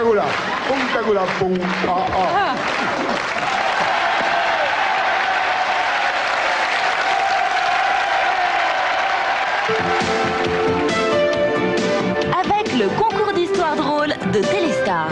Punta Gula, punta. Avec le concours d'histoire drôle de Téléstar.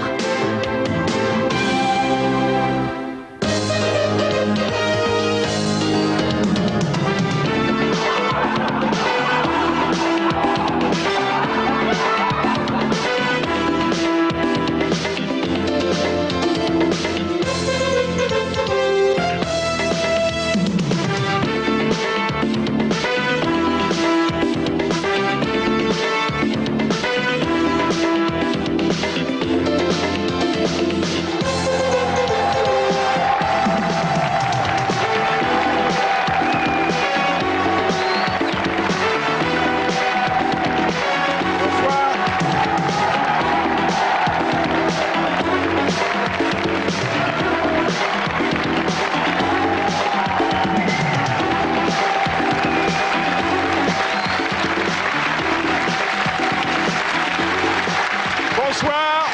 Bonsoir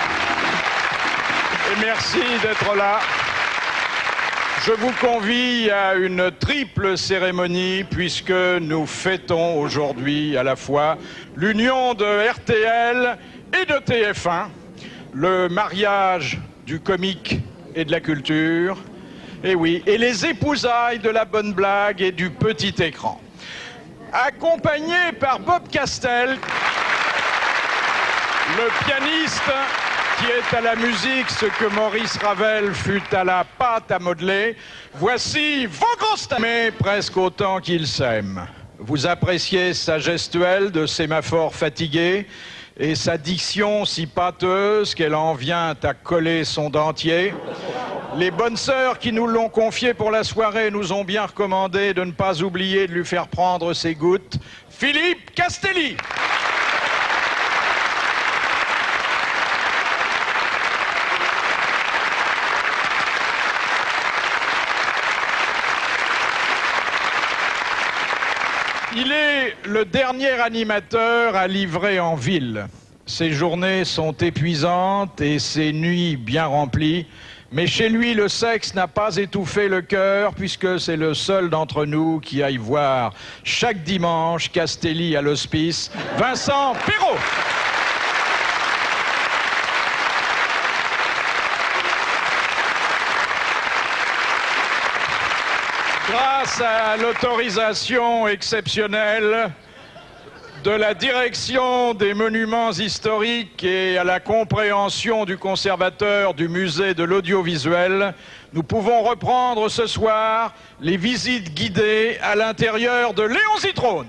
et merci d'être là. Je vous convie à une triple cérémonie puisque nous fêtons aujourd'hui à la fois l'union de RTL et de TF1, le mariage du comique et de la culture, et oui, et les épousailles de la bonne blague et du petit écran. Accompagné par Bob Castel, le pianiste qui est à la musique ce que Maurice Ravel fut à la pâte à modeler, voici vos grosses têtes, mais presque autant qu'ils s'aiment. Vous appréciez sa gestuelle de sémaphore fatigué et sa diction si pâteuse qu'elle en vient à coller son dentier. Les bonnes sœurs qui nous l'ont confié pour la soirée nous ont bien recommandé de ne pas oublier de lui faire prendre ses gouttes. Philippe Castelli. Il est le dernier animateur à livrer en ville. Ses journées sont épuisantes et ses nuits bien remplies. Mais chez lui, le sexe n'a pas étouffé le cœur puisque c'est le seul d'entre nous qui aille voir chaque dimanche Castelli à l'hospice, Vincent Perrault. Grâce à l'autorisation exceptionnelle de la direction des monuments historiques et à la compréhension du conservateur du musée de l'audiovisuel, nous pouvons reprendre ce soir les visites guidées à l'intérieur de Léon Zitrone.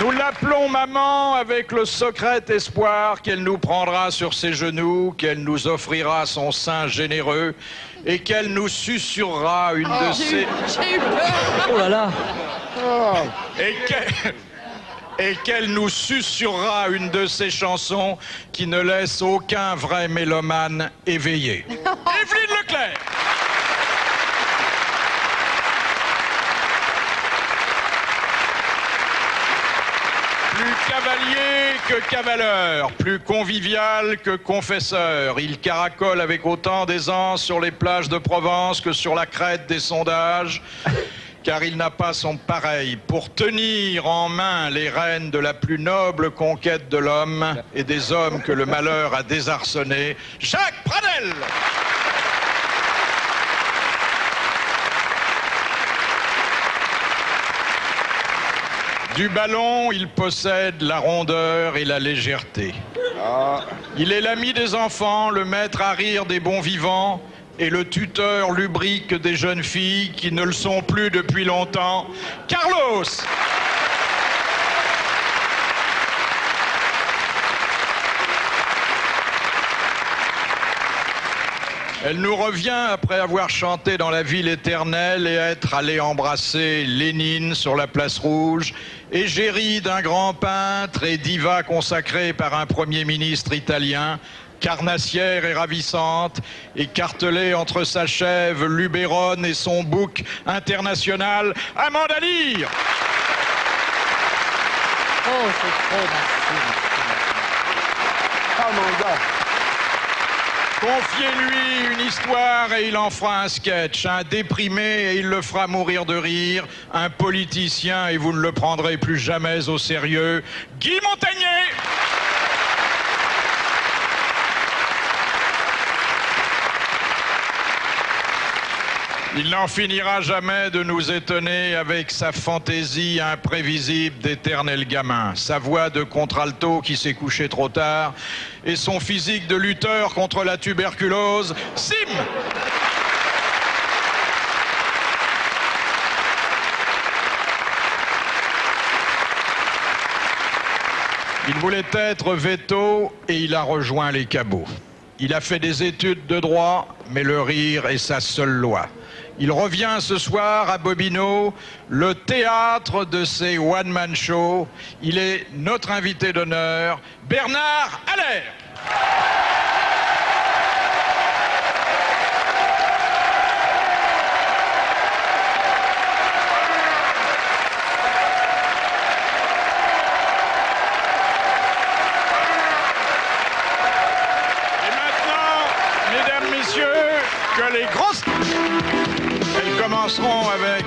Nous l'appelons maman avec le secret espoir qu'elle nous prendra sur ses genoux, qu'elle nous offrira son sein généreux et qu'elle nous susurrera une de ses... J'ai eu peur. Oh là là. Et qu'elle nous susurrera une de ses chansons qui ne laisse aucun vrai mélomane éveillé. Evelyne Leclerc. Plus cavalier que cavaleur, plus convivial que confesseur, il caracole avec autant d'aisance sur les plages de Provence que sur la crête des sondages, car il n'a pas son pareil pour tenir en main les rênes de la plus noble conquête de l'homme et des hommes que le malheur a désarçonnés, Jacques Pradel. Du ballon, il possède la rondeur et la légèreté. Il est l'ami des enfants, le maître à rire des bons vivants et le tuteur lubrique des jeunes filles qui ne le sont plus depuis longtemps. Carlos! Elle nous revient après avoir chanté dans la ville éternelle et être allé embrasser Lénine sur la place rouge, égérie d'un grand peintre et diva consacrée par un premier ministre italien. carnassière et ravissante, écartelée entre sa chèvre Luberon et son bouc international, Amanda Lear. Oh, c'est trop, merci. Amanda. Confiez-lui une histoire et il en fera un sketch. Un déprimé et il le fera mourir de rire. Un politicien et vous ne le prendrez plus jamais au sérieux. Guy Montagnier. Il n'en finira jamais de nous étonner avec sa fantaisie imprévisible d'éternel gamin, sa voix de contralto qui s'est couché trop tard et son physique de lutteur contre la tuberculose, Sim. Il voulait être veto et il a rejoint les cabots. Il a fait des études de droit, mais le rire est sa seule loi. Il revient ce soir à Bobino, le théâtre de ses one-man shows. Il est notre invité d'honneur, Bernard Haller. Et maintenant, mesdames, messieurs, que les grosses... Elles commenceront avec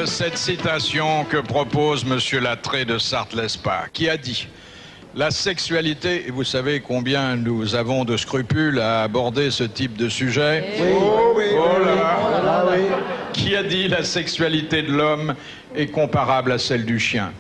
cette citation que propose Monsieur Lattré de Sarthe-Lespas, qui a dit « La sexualité, et vous savez combien nous avons de scrupules à aborder ce type de sujet. Oui. Oh là là. Oh là, oui. Qui a dit la sexualité de l'homme est comparable à celle du chien.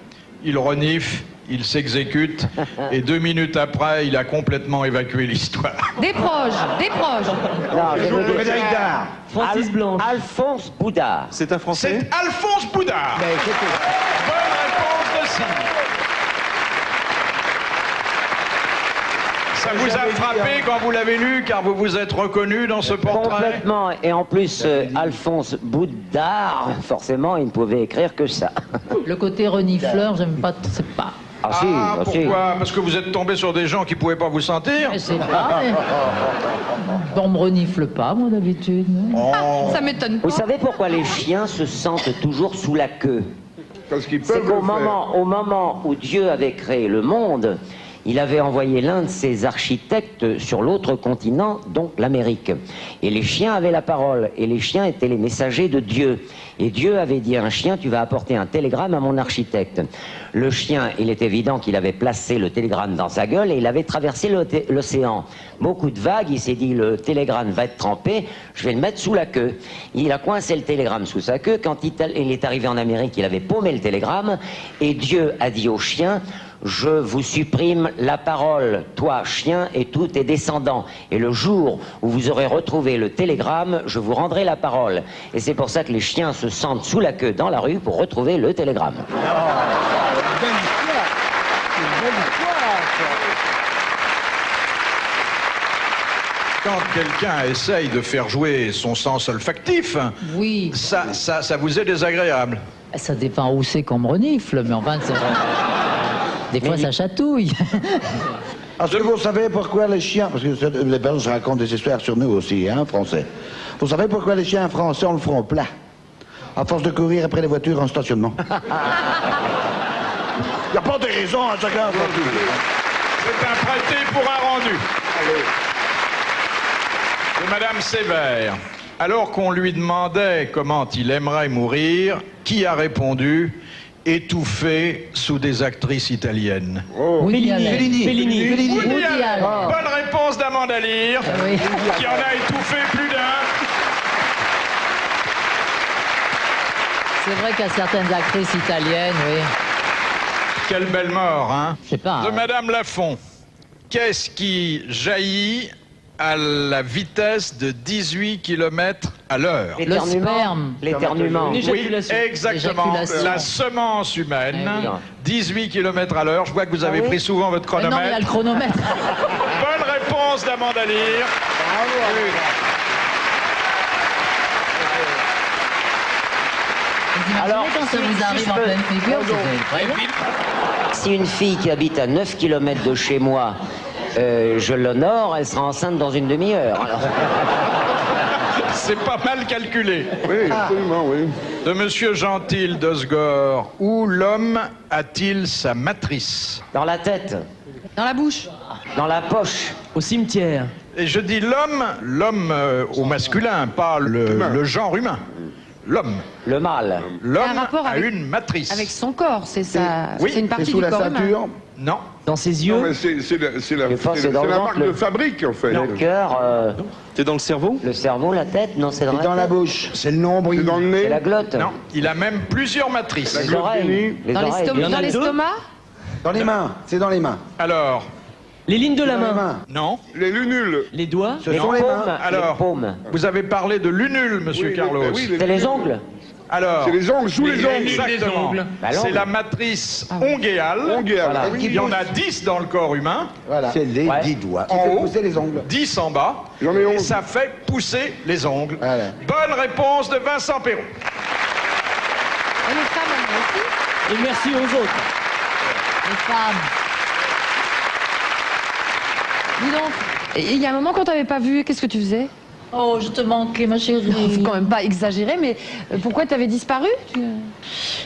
Il renifle, il s'exécute, et 2 minutes après, il a complètement évacué l'histoire. Des proches, des proches. Non, je veux dire, Frédéric Dard. Francis Blanche. Alphonse Boudard. C'est un Français. C'est Alphonse Boudard. Mais c'était- Bonne réponse de Signe. Ça vous a frappé quand vous l'avez lu, car vous vous êtes reconnu dans ce portrait? Complètement. Et en plus, Alphonse Boudard, forcément, il ne pouvait écrire que ça. Le côté renifleur, j'aime pas, c'est pas. Ah, si, Ah, ah, si. pourquoi? Parce que vous êtes tombé sur des gens qui pouvaient pas vous sentir? Je sais pas, mais... On me renifle pas, moi, d'habitude. Ça m'étonne pas. Vous savez pourquoi les chiens se sentent toujours sous la queue? Parce qu'ils C'est peuvent qu'au le faire. au moment où Dieu avait créé le monde, il avait envoyé l'un de ses architectes sur l'autre continent, donc l'Amérique. Et les chiens avaient la parole, et les chiens étaient les messagers de Dieu. Et Dieu avait dit à un chien, tu vas apporter un télégramme à mon architecte. Le chien, il est évident qu'il avait placé le télégramme dans sa gueule et il avait traversé l'océan. Beaucoup de vagues, il s'est dit, le télégramme va être trempé, je vais le mettre sous la queue. Il a coincé le télégramme sous sa queue. Quand il est arrivé en Amérique, il avait paumé le télégramme, et Dieu a dit au chien, je vous supprime la parole, toi, chien, et tous tes descendants. Et le jour où vous aurez retrouvé le télégramme, je vous rendrai la parole. Et c'est pour ça que les chiens se sentent sous la queue dans la rue pour retrouver le télégramme. Belle histoire. C'est une belle histoire, ça. Quand quelqu'un essaye de faire jouer son sens olfactif, Oui, ça vous est désagréable. ça dépend où c'est qu'on me renifle, mais enfin, des fois, ça chatouille. Est-ce que vous savez pourquoi les chiens, parce que les Belges racontent des histoires sur nous aussi, hein, français. Vous savez pourquoi les chiens français ont le front plat? À force de courir après les voitures en stationnement. Il n'y a pas de raison à chacun. C'est un prêté pour un rendu. De Madame Sévère. Alors qu'on lui demandait comment il aimerait mourir, qui a répondu « étouffé sous des actrices italiennes ». Woody Allen. Fellini. Woody Allen. Bonne réponse d'Amanda Lear, Oui. qui en a étouffé plus d'un. C'est vrai qu'il y a certaines actrices italiennes, oui. Quelle belle mort, hein? Je sais pas. De Madame Lafont. Qu'est-ce qui jaillit à la vitesse de 18 km à l'heure? Le sperme. L'éternuement. Une Oui, éjaculation. exactement. L'éjaculation. La semence humaine, Eh oui. 18 km à l'heure. Je vois que vous avez oui pris souvent votre Mais non, mais il y a le chronomètre. chronomètre. Bonne réponse d'Amanda Lear. Alors, quand ça vous arrive en pleine figure, c'est vrai. Si une fille qui habite à 9 km de chez moi Je l'honore, elle sera enceinte dans une demi-heure. Alors. C'est pas mal calculé. Oui, absolument, oui. De Monsieur Gentil d'Osgore, où l'homme a-t-il sa matrice? Dans la tête, Dans la bouche. dans la poche, Au cimetière. Et je dis l'homme au masculin, pas le genre humain. L'homme. le mâle. L'homme Il y a un rapport a avec- une matrice. Avec son corps, c'est ça. Oui, c'est une C'est partie sous du la corps humain. ceinture. Non. Dans ses Non, yeux. mais c'est la Je pense que c'est dans le marque ventre, de fabrique, en fait. Le cœur, C'est dans le cerveau. le cerveau, la tête, non, c'est dans, C'est dans la tête. bouche. C'est le C'est nombril. dans le C'est nez. la glotte. Non. Il a même plusieurs matrices. Les oreilles. Les Dans oreilles. Il y en l'estomac. a Dans deux. l'estomac. Dans les mains. C'est dans les mains. Alors, Les lignes de la Dans les main. mains. non. Les lunules. Les doigts. Ce Les sont les paumes. mains. Alors, Les paumes. vous avez parlé de lunule, monsieur Oui, Carlos. oui, C'est les ongles. Alors, C'est les ongles, sous les ongles. exactement. Bah, C'est l'ongle. la matrice onguéale. Onguéale. Voilà. Oui. Il y en a 10 dans le corps humain, Voilà. C'est les Ouais. 10 doigts. Qui En fait haut. pousser les ongles. 10 en bas. J'en ai Et 11. ça fait pousser les ongles. Voilà. Bonne réponse de Vincent Perron. Et les femmes, elles aussi. Et merci aux autres. Les femmes. Dis donc, il y a un moment qu'on t'avait pas vu, qu'est-ce que tu faisais? Oh, je te manquais, ma chérie. Faut quand même pas exagérer, mais pourquoi t'avais disparu?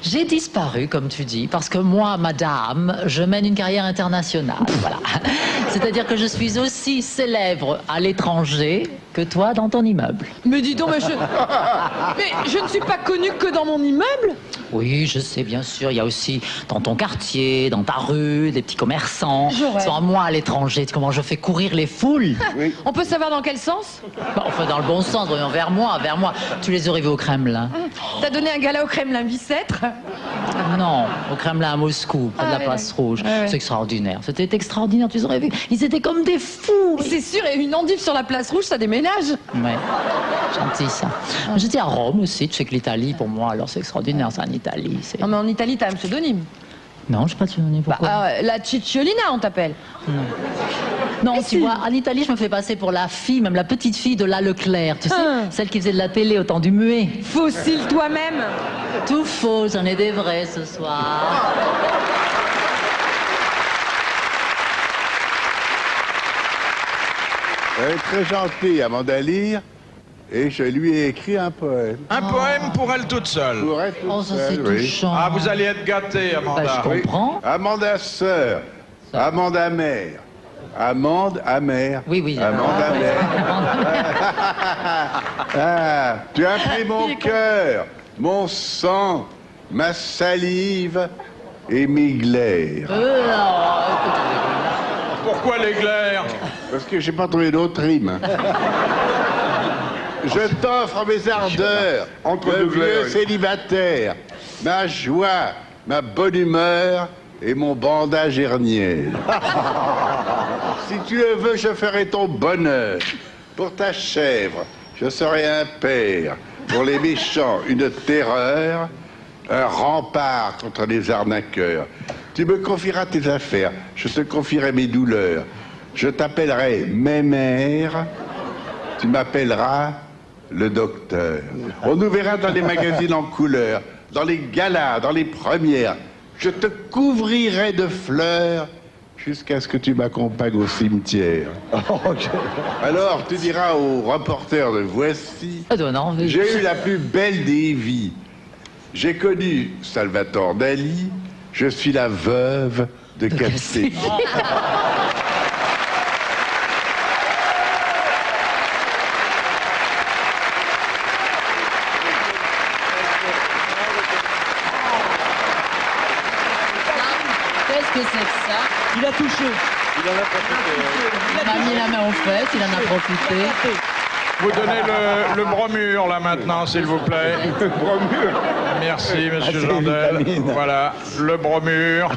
J'ai disparu, comme tu dis, parce que moi, madame, je mène une carrière internationale. Voilà. C'est-à-dire que je suis aussi célèbre à l'étranger que toi dans ton immeuble. Mais dis donc, mais je ne suis pas connue que dans mon immeuble. Oui, je sais, bien sûr. Il y a aussi dans ton quartier, dans ta rue, des petits commerçants. J'aurais. Sans moi à l'étranger, comment je fais courir les foules. On peut savoir dans quel sens? Bah, enfin, dans le bon sens, voyons, vers moi, vers moi. Tu les aurais vus au Kremlin. T'as donné un gala au Kremlin Bicêtre? Non, au Kremlin à Moscou, près de Ah, la ouais, place d'accord. rouge. Ouais, ouais. C'est extraordinaire. C'était extraordinaire, tu les aurais vus. Ils étaient comme des fous. C'est sûr, et une endive sur la place rouge, ça déménage. Ouais, gentil ça. J'étais à Rome aussi, tu sais que l'Italie, pour moi, alors c'est extraordinaire, ça, en Italie. Non, mais en Italie, t'as un pseudonyme. Non, je sais pas de souvenir pourquoi. La Cicciolina, on t'appelle. non, mais tu si. vois, en Italie, je me fais passer pour la fille, même la petite fille de La Leclerc, tu sais, Ah. celle qui faisait de la télé au temps du muet. Fossile toi-même. Tout faux, j'en ai des vrais ce soir. Elle est très gentille, Amanda Lear, et je lui ai écrit un poème. Un poème pour elle toute seule. Pour être toute Oh, ça seule, c'est oui. touchant. Ah, vous allez être gâtés, Bah, Amanda. je comprends. Amanda sœur, Amanda mère, Amande amère. Oui, oui. Amanda mère. Ah, tu as pris mon cœur, mon sang, ma salive et mes glaires. Pourquoi les glaires? Parce que j'ai pas trouvé d'autre rime. Je t'offre mes ardeurs, Entre de deux glaires, vieux oui. célibataire, ma joie, ma bonne humeur et mon bandage hernier. Si tu le veux, je ferai ton bonheur. Pour ta chèvre, je serai un père. Pour les méchants, une terreur, un rempart contre les arnaqueurs. Tu me confieras tes affaires, je te confierai mes douleurs. Je t'appellerai mémère, tu m'appelleras le docteur. On nous verra dans les magazines en couleur, dans les galas, dans les premières. Je te couvrirai de fleurs jusqu'à ce que tu m'accompagnes au cimetière. Alors tu diras au reporter de Voici, Ça donne envie. j'ai eu la plus belle des vies. J'ai connu Salvatore Dali, je suis la veuve de Castillo. Qu'est-ce que c'est que ça? Il a touché. Il m'a mis la main aux fesses, il en a profité. Vous donnez le bromure, là, maintenant, s'il vous plaît. Bromure. Merci, monsieur c'est une Jandel. vitamine. Voilà, le bromure.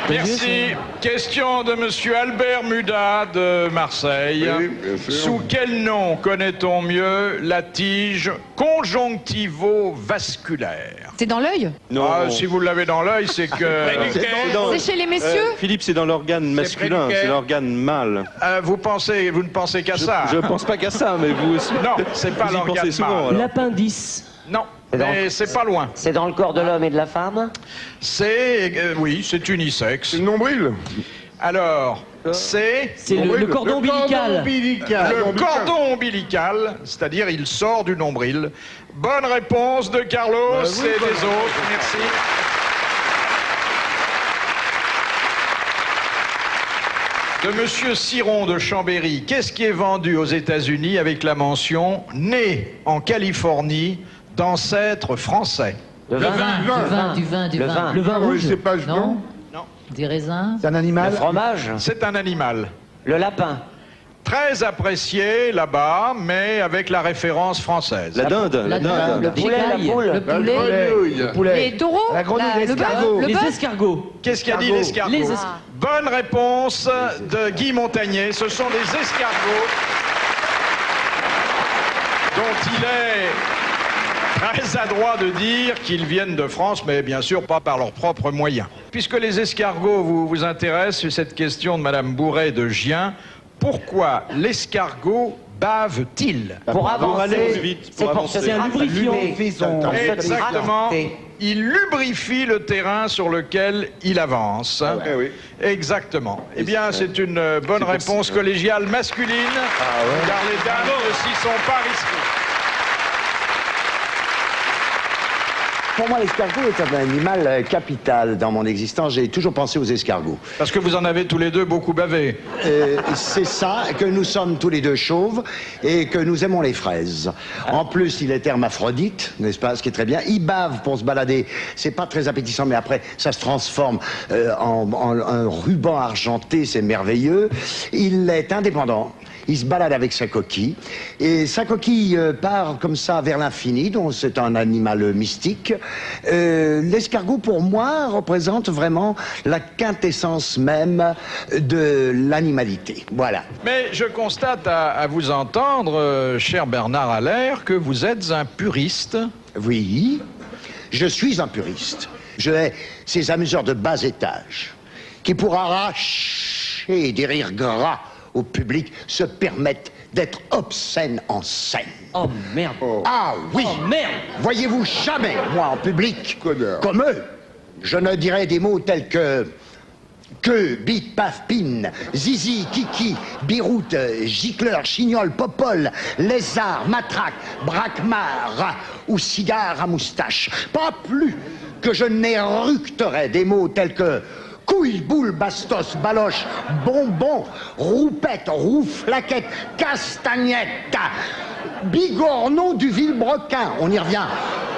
Merci. Question de monsieur Albert Mudat de Marseille. Oui, bien sûr. Sous quel nom connaît-on mieux la tige conjonctivo-vasculaire? C'est dans l'œil? Ah, si vous l'avez dans l'œil, c'est que... C'est chez les messieurs? Philippe, c'est dans l'organe masculin, près du c'est cœur. l'organe mâle. vous ne pensez qu'à ça. Je pense pas qu'à ça, mais vous aussi. Non, c'est pas vous y l'organe pensez souvent. mâle. alors. L'appendice. Non, Mais c'est pas loin. C'est dans le corps de l'homme et de la femme? Oui, c'est unisexe. Le nombril. Alors, c'est C'est le cordon ombilical. le cordon ombilical, c'est-à-dire il sort du nombril. Bonne réponse de Carlos et des autres. Merci. De Monsieur Ciron de Chambéry, qu'est-ce qui est vendu aux États-Unis avec la mention « né en Californie d'ancêtres français » Du vin. Le vin rouge. C'est pas Non. Non. Des raisins. C'est un Le animal. fromage? C'est un animal. Le lapin? Très apprécié là-bas, mais avec la référence française. La dinde, la dinde. Le poulet, la poule? Le poulet. Le poulet. Les taureaux. La grenouille, le bœuf, l'escargot. le Les bœuf. escargots. Qu'est-ce qu'a dit l'escargot? Les Bonne réponse de Guy Montagnier. Ce sont des escargots dont il est très adroit de dire qu'ils viennent de France, mais bien sûr pas par leurs propres moyens. Puisque les escargots vous intéressent, cette question de Madame Bourret de Gien, pourquoi l'escargot bave-t-il? Pour aller avancer. plus vite, C'est pour pour se avancer. C'est un lubrifiant. Exactement. Il lubrifie le terrain sur lequel il avance. Eh oui. Exactement. Eh bien, c'est une bonne réponse collégiale masculine, car les dames ne s'y sont pas risquées. Pour moi, l'escargot est un animal capital dans mon existence. J'ai toujours pensé aux escargots. Parce que vous en avez tous les deux beaucoup bavé. C'est ça, que nous sommes tous les deux chauves et que nous aimons les fraises. En plus, il est hermaphrodite, n'est-ce pas, ce qui est très bien. Il bave pour se balader. C'est pas très appétissant, mais après, ça se transforme en un ruban argenté, c'est merveilleux. Il est indépendant. Il se balade avec sa coquille, et sa coquille part comme ça vers l'infini, donc c'est un animal mystique. L'escargot, pour moi, représente vraiment la quintessence même de l'animalité. Voilà. Mais je constate à vous entendre, cher Bernard Allaire, que vous êtes un puriste. Oui, je suis un puriste. Je hais ces amuseurs de bas étage qui, pour arracher des rires gras au public, se permettent d'être obscènes en scène. Oh merde. Ah oui. Oh merde. Voyez-vous, jamais, moi, en public, Connard. comme eux, je ne dirais des mots tels que bite, paf, pine, zizi, kiki, biroute, gicleur, chignol, popole, lézard, matraque, braquemar ou cigare à moustache. Pas plus que je n'éructerais des mots tels que couille, boule, bastos, baloche, bonbon, roupette, rouflaquette, castagnette, bigorneau du vilebrequin, on y revient,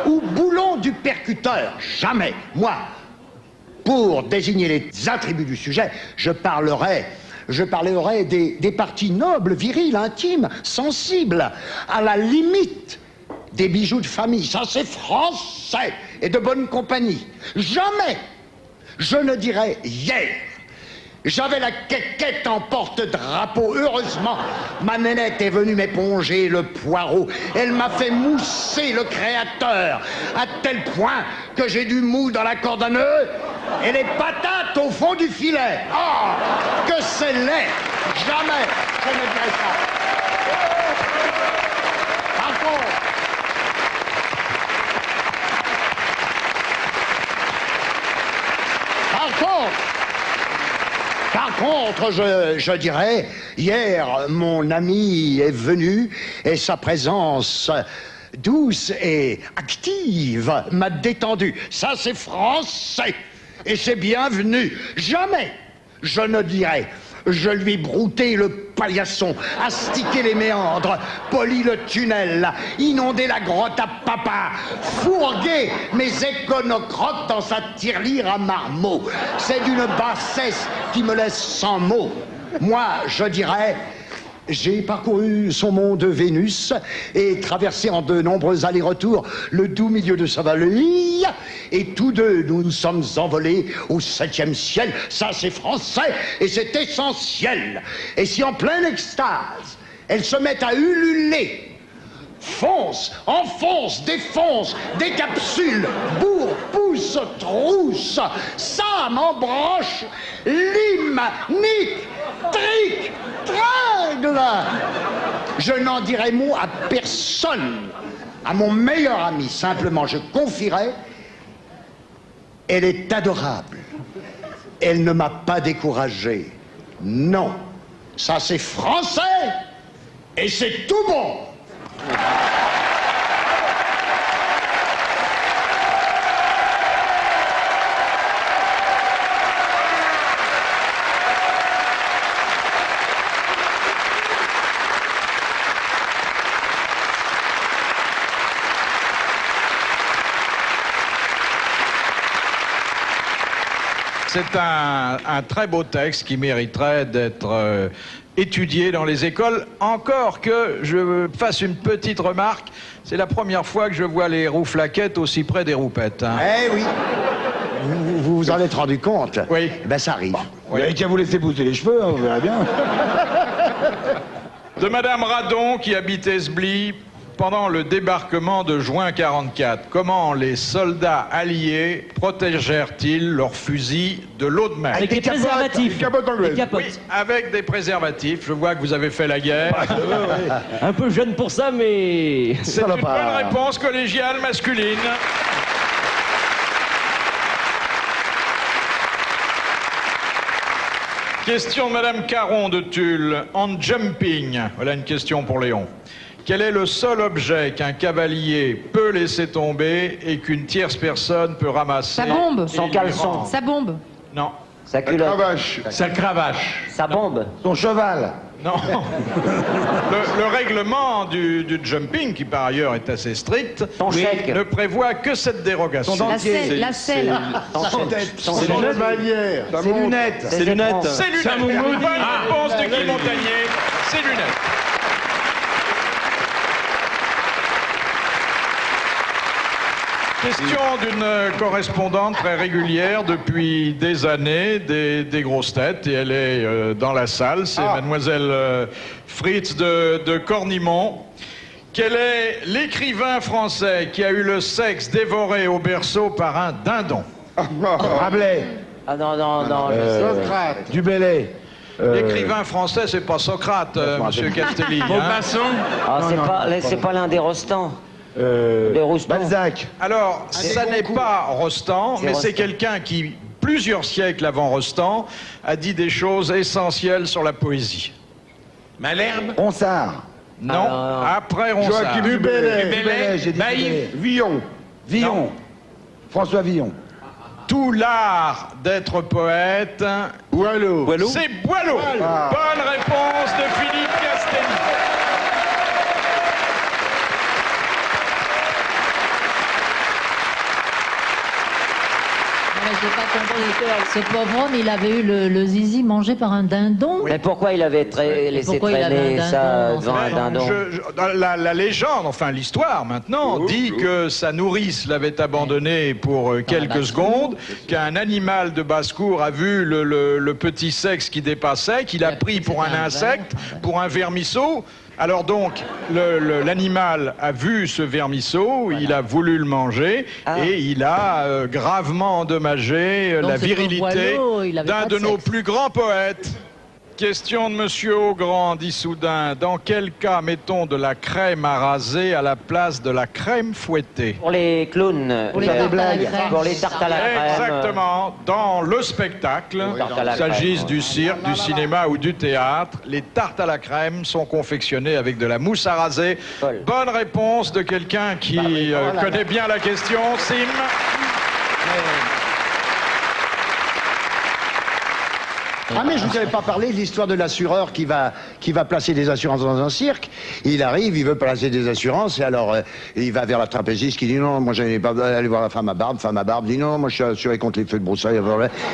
ou boulon du percuteur. Jamais, moi, pour désigner les attributs du sujet, je parlerai des parties nobles, viriles, intimes, sensibles, à la limite des bijoux de famille. Ça, c'est français et de bonne compagnie. Jamais je ne dirais hier. J'avais la quéquette en porte-drapeau. Heureusement, ma nénette est venue m'éponger le poireau. Elle m'a fait mousser le créateur, à tel point que j'ai du mou dans la corde à nœud et les patates au fond du filet. Ah, que c'est laid. Jamais je ne dirais ça. Par contre, je dirais, hier, mon ami est venu et sa présence douce et active m'a détendu. Ça, c'est français et c'est bienvenu. Jamais je ne dirais. Je lui ai brouté le paillasson, astiqué les méandres, poli le tunnel, inondé la grotte à papa, fourgué mes éconocroques dans sa tirelire à marmot. C'est d'une bassesse qui me laisse sans mots. Moi, je dirais, j'ai parcouru son monde Vénus et traversé en de nombreux allers-retours le doux milieu de sa vallée. Et tous deux, nous nous sommes envolés au 7e ciel. Ça, c'est français et c'est essentiel. Et si en pleine extase, elles se mettent à ululer, fonce, enfonce, défonce, décapsule, bourre, pousse, trousse, same, embroche, lime, nique, trique, tringle. Je n'en dirai mot à personne. à mon meilleur ami, simplement, je confierais, elle est adorable. Elle ne m'a pas découragé. Non. Ça, c'est français et c'est tout bon. C'est un très beau texte qui mériterait d'être étudié dans les écoles. Encore que je fasse une petite remarque, c'est la première fois que je vois les rouflaquettes aussi près des roupettes. Hein. Eh oui. Vous vous en êtes rendu compte? Oui. Ben ça arrive. Vous n'avez qu'à vous laisser pousser les cheveux, hein, vous verrez bien. De Madame Radon qui habite Esbly pendant le débarquement de juin 44. Comment les soldats alliés protégèrent-ils leurs fusils de l'eau de mer? Avec des préservatifs. Des capotes anglaises. Des capotes. Oui, avec des préservatifs. Je vois que vous avez fait la guerre. Un peu jeune pour ça, mais... C'est une bonne réponse collégiale masculine. Question de Madame Caron de Tulle. En jumping, voilà une question pour Léon. Quel est le seul objet qu'un cavalier peut laisser tomber et qu'une tierce personne peut ramasser? Sa bombe. Son caleçon. Sa bombe. Non. Sa culotte. Cravache. Sa cravache. Sa bombe. Son cheval. Non. Le règlement du jumping, qui par ailleurs est assez strict, Ton chèque. ne prévoit que cette dérogation. La selle. La selle. Son Son chèque. chevalière. Ses lunettes. Ses lunettes. C'est lunettes. Bonne réponse de Guy Montagnier. C'est lunettes. Question d'une correspondante très régulière depuis des années, des grosses têtes, et elle est dans la salle. C'est mademoiselle Fritz de Cornimont. Quel est l'écrivain français qui a eu le sexe dévoré au berceau par un dindon? Rabelais. Ah non, non, non. Socrate. Du Bellay. L'écrivain français, c'est pas Socrate, monsieur Castelli. hein. Ah, c'est pas l'un des Rostans. Des Roustons. Balzac. Alors, ça n'est pas Rostand, mais c'est quelqu'un qui, plusieurs siècles avant Rostand, a dit des choses essentielles sur la poésie. Malherbe. Ronsard. Non, après Ronsard. Joachim du Bellay, j'ai dit Villon. Villon. François Villon. Tout l'art d'être poète, Boileau. c'est Boileau. Bonne réponse de Philippe Castelli. J'ai pas compris. Ce pauvre homme, il avait eu le zizi mangé par un dindon. Mais pourquoi il avait laissé pourquoi il avait traîner un ça dindon, devant un dindon? La légende, enfin l'histoire maintenant, dit que sa nourrice l'avait abandonné pour quelques secondes, qu'un animal de basse-cour a vu le petit sexe qui dépassait, qu'il a pris pour un insecte, pour un vermisseau. Alors donc, l'animal a vu ce vermisseau, il a voulu le manger et il a gravement endommagé la virilité d'un de nos plus grands poètes. Question de Monsieur Augrand d'Issoudun. Dans quel cas mettons de la crème à raser à la place de la crème fouettée? Pour les clowns. Pour les tartes à la crème. Pour les tartes à la crème. Exactement. Dans le spectacle, qu'il s'agisse du cirque, du cinéma ou du théâtre, les tartes à la crème sont confectionnées avec de la mousse à raser. Bonne réponse de quelqu'un qui connaît bien la question. Sim. Ah mais je vous avais pas parlé de l'histoire de l'assureur qui va placer des assurances dans un cirque. Il arrive, il veut placer des assurances et alors il va vers la trapéziste qui dit non, moi j'allais pas aller voir la femme à barbe dit non, moi je suis assuré contre les feux de broussailles.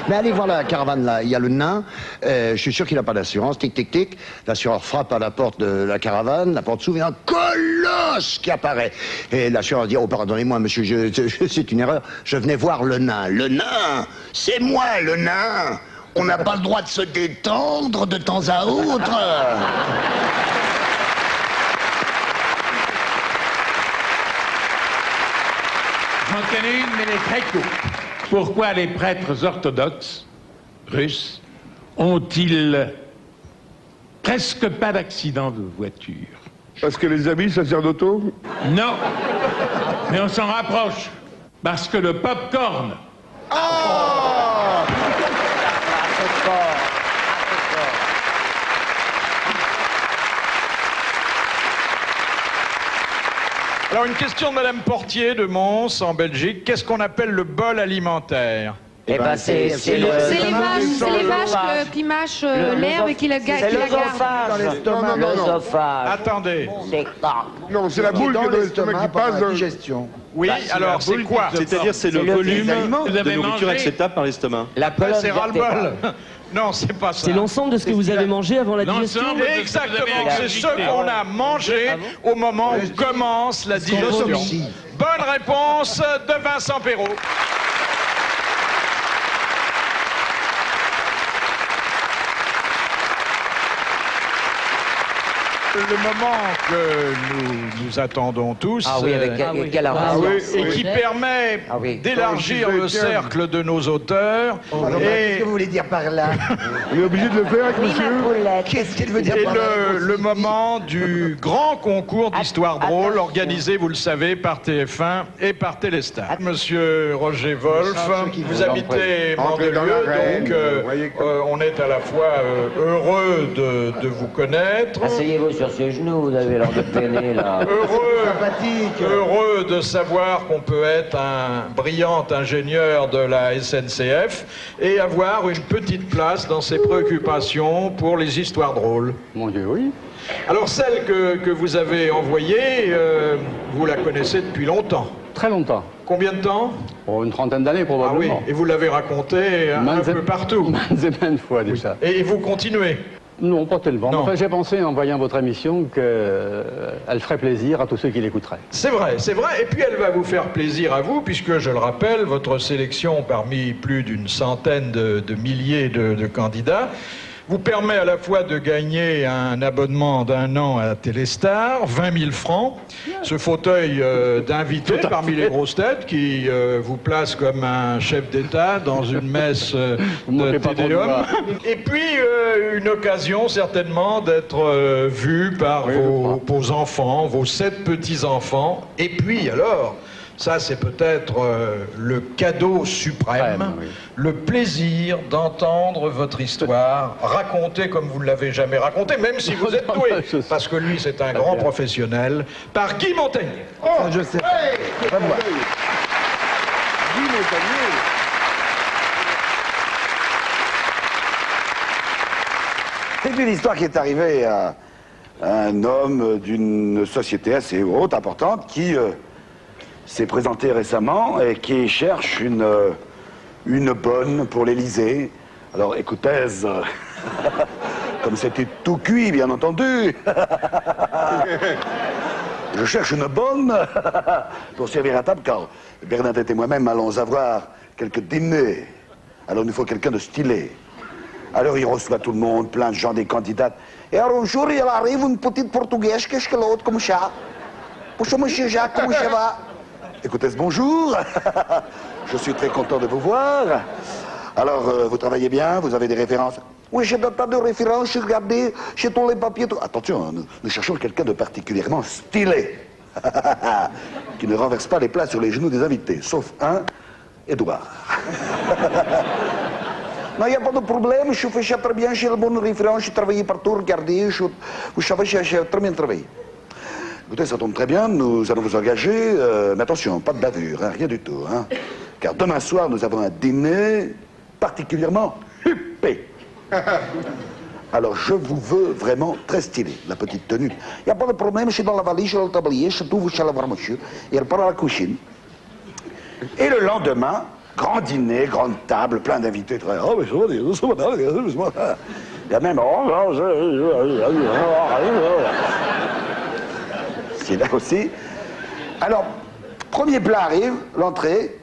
Mais allez voir la caravane là, il y a le nain, je suis sûr qu'il n'a pas d'assurance, tic tic tic, l'assureur frappe à la porte de la caravane, la porte s'ouvre, un colosse qui apparaît. Et l'assureur dit oh pardonnez-moi monsieur, c'est une erreur, je venais voir le nain. Le nain, c'est moi le nain. On n'a pas le droit de se détendre de temps à autre. J'en connais une, mais elle est très courte. Pourquoi les prêtres orthodoxes russes ont-ils presque pas d'accident de voiture? Parce que les amis sacerdotaux? Non. Mais on s'en rapproche. Parce que le pop-corn, Alors, une question de Madame Portier de Mons, en Belgique. Qu'est-ce qu'on appelle le bol alimentaire? Eh ben, c'est C'est les vaches qui mâchent l'herbe et qui la gardent. C'est l'œsophage. L'œsophage. Attendez. Non, c'est la boule dans que dans l'estomac qui passe. la digestion. Oui, alors c'est quoi? C'est-à-dire c'est le le- volume Vous de avez nourriture mangé acceptable par l'estomac. La colonne C'est ras-le-bol. Non, c'est pas ça. C'est l'ensemble de ce que vous avez mangé avant la digestion. L'ensemble de ce que vous Exactement, avez c'est ce ingurgité. qu'on a mangé au moment où commence la digestion. Bonne réponse de Vincent Perrault. Le moment que nous attendons tous. Ah oui, avec quelle impatience. Et qui permet Ah oui. d'élargir le cercle de nos auteurs. Alors, Et- qu'est-ce que vous voulez dire par là? Il est obligé de le faire avec monsieur. Qu'est-ce qu'il veut dire Et par là? le moment du grand concours d'histoire drôle organisé, vous le savez, par TF1 et par Téléstar. Monsieur Roger Wolf, vous habitez Entrez dans l'arène, Mandelieu, donc voyez que- on est à la fois heureux de vous connaître, Asseyez-vous sur ses genoux, vous avez l'air de peiner là. heureux de savoir qu'on peut être un brillant ingénieur de la SNCF et avoir une petite place dans ses préoccupations pour les histoires drôles. Mon Dieu, oui. Alors celle que vous avez envoyée, vous la connaissez depuis longtemps. Très longtemps. Combien de temps? Pour une trentaine d'années, Ah oui, probablement. et vous l'avez racontée un Maintes et- peu partout. Maintes et maintes fois déjà. Et vous continuez? Non, pas tellement. Non. Enfin, j'ai pensé en voyant votre émission qu'elle ferait plaisir à tous ceux qui l'écouteraient. C'est vrai, c'est vrai. Et puis elle va vous faire plaisir à vous, puisque je le rappelle, votre sélection parmi plus d'une centaine de milliers de candidats vous permet à la fois de gagner un abonnement d'1 an à Téléstar, 20 000 francs, ce fauteuil d'invité parmi les grosses têtes qui vous place comme un chef d'État dans une messe de manquez pas trop de Tédéum. voix. Et puis une occasion certainement d'être vu par vos enfants, vos 7 petits-enfants. Et puis alors, ça c'est peut-être le cadeau suprême, oui. le plaisir d'entendre votre histoire racontée comme vous ne l'avez jamais racontée, même si vous êtes doué, parce que lui c'est un grand professionnel, par Guy Montagnier. Oh, Je sais. Va voir. Guy Montagnier. C'est une histoire qui est arrivée à un homme d'une société assez haute, importante, qui s'est présenté récemment et qui cherche une bonne pour l'Élysée. Alors écoutez, comme c'était tout cuit, bien entendu, je cherche une bonne pour servir à table, car Bernadette et moi-même allons avoir quelques dîners. Alors il nous faut quelqu'un de stylé. Alors il reçoit tout le monde, plein de gens, des candidates. Et alors un jour, il arrive une petite portugaise, qu'est-ce que l'autre, comme ça? Bonjour, monsieur Jacques, comment ça va? Écoutez, bonjour. Je suis très content de vous voir. Alors, vous travaillez bien, vous avez des références? Oui, j'ai des tas de références, j'ai regardé, j'ai tous les papiers. Attention, nous cherchons quelqu'un de particulièrement stylé. Qui ne renverse pas les plats sur les genoux des invités, sauf un, Édouard. Non, il n'y a pas de problème, je fais ça très bien, j'ai la bonne référence, j'ai travaillé partout, regardez, vous savez, j'ai très bien travaillé. Écoutez, ça tombe très bien, nous allons vous engager, mais attention, pas de bavure, hein, rien du tout. Hein, car demain soir, nous avons un dîner particulièrement huppé. Alors, je vous veux vraiment très stylé, la petite tenue. Il n'y a pas de problème, je suis dans la valise, je le tablier, je tout, vous allez voir monsieur, et elle part à la cuisine. Et le lendemain, grand dîner, grande table, plein d'invités. Oh, mais ça va, il y a même... C'est là aussi. Alors, premier plat arrive, l'entrée,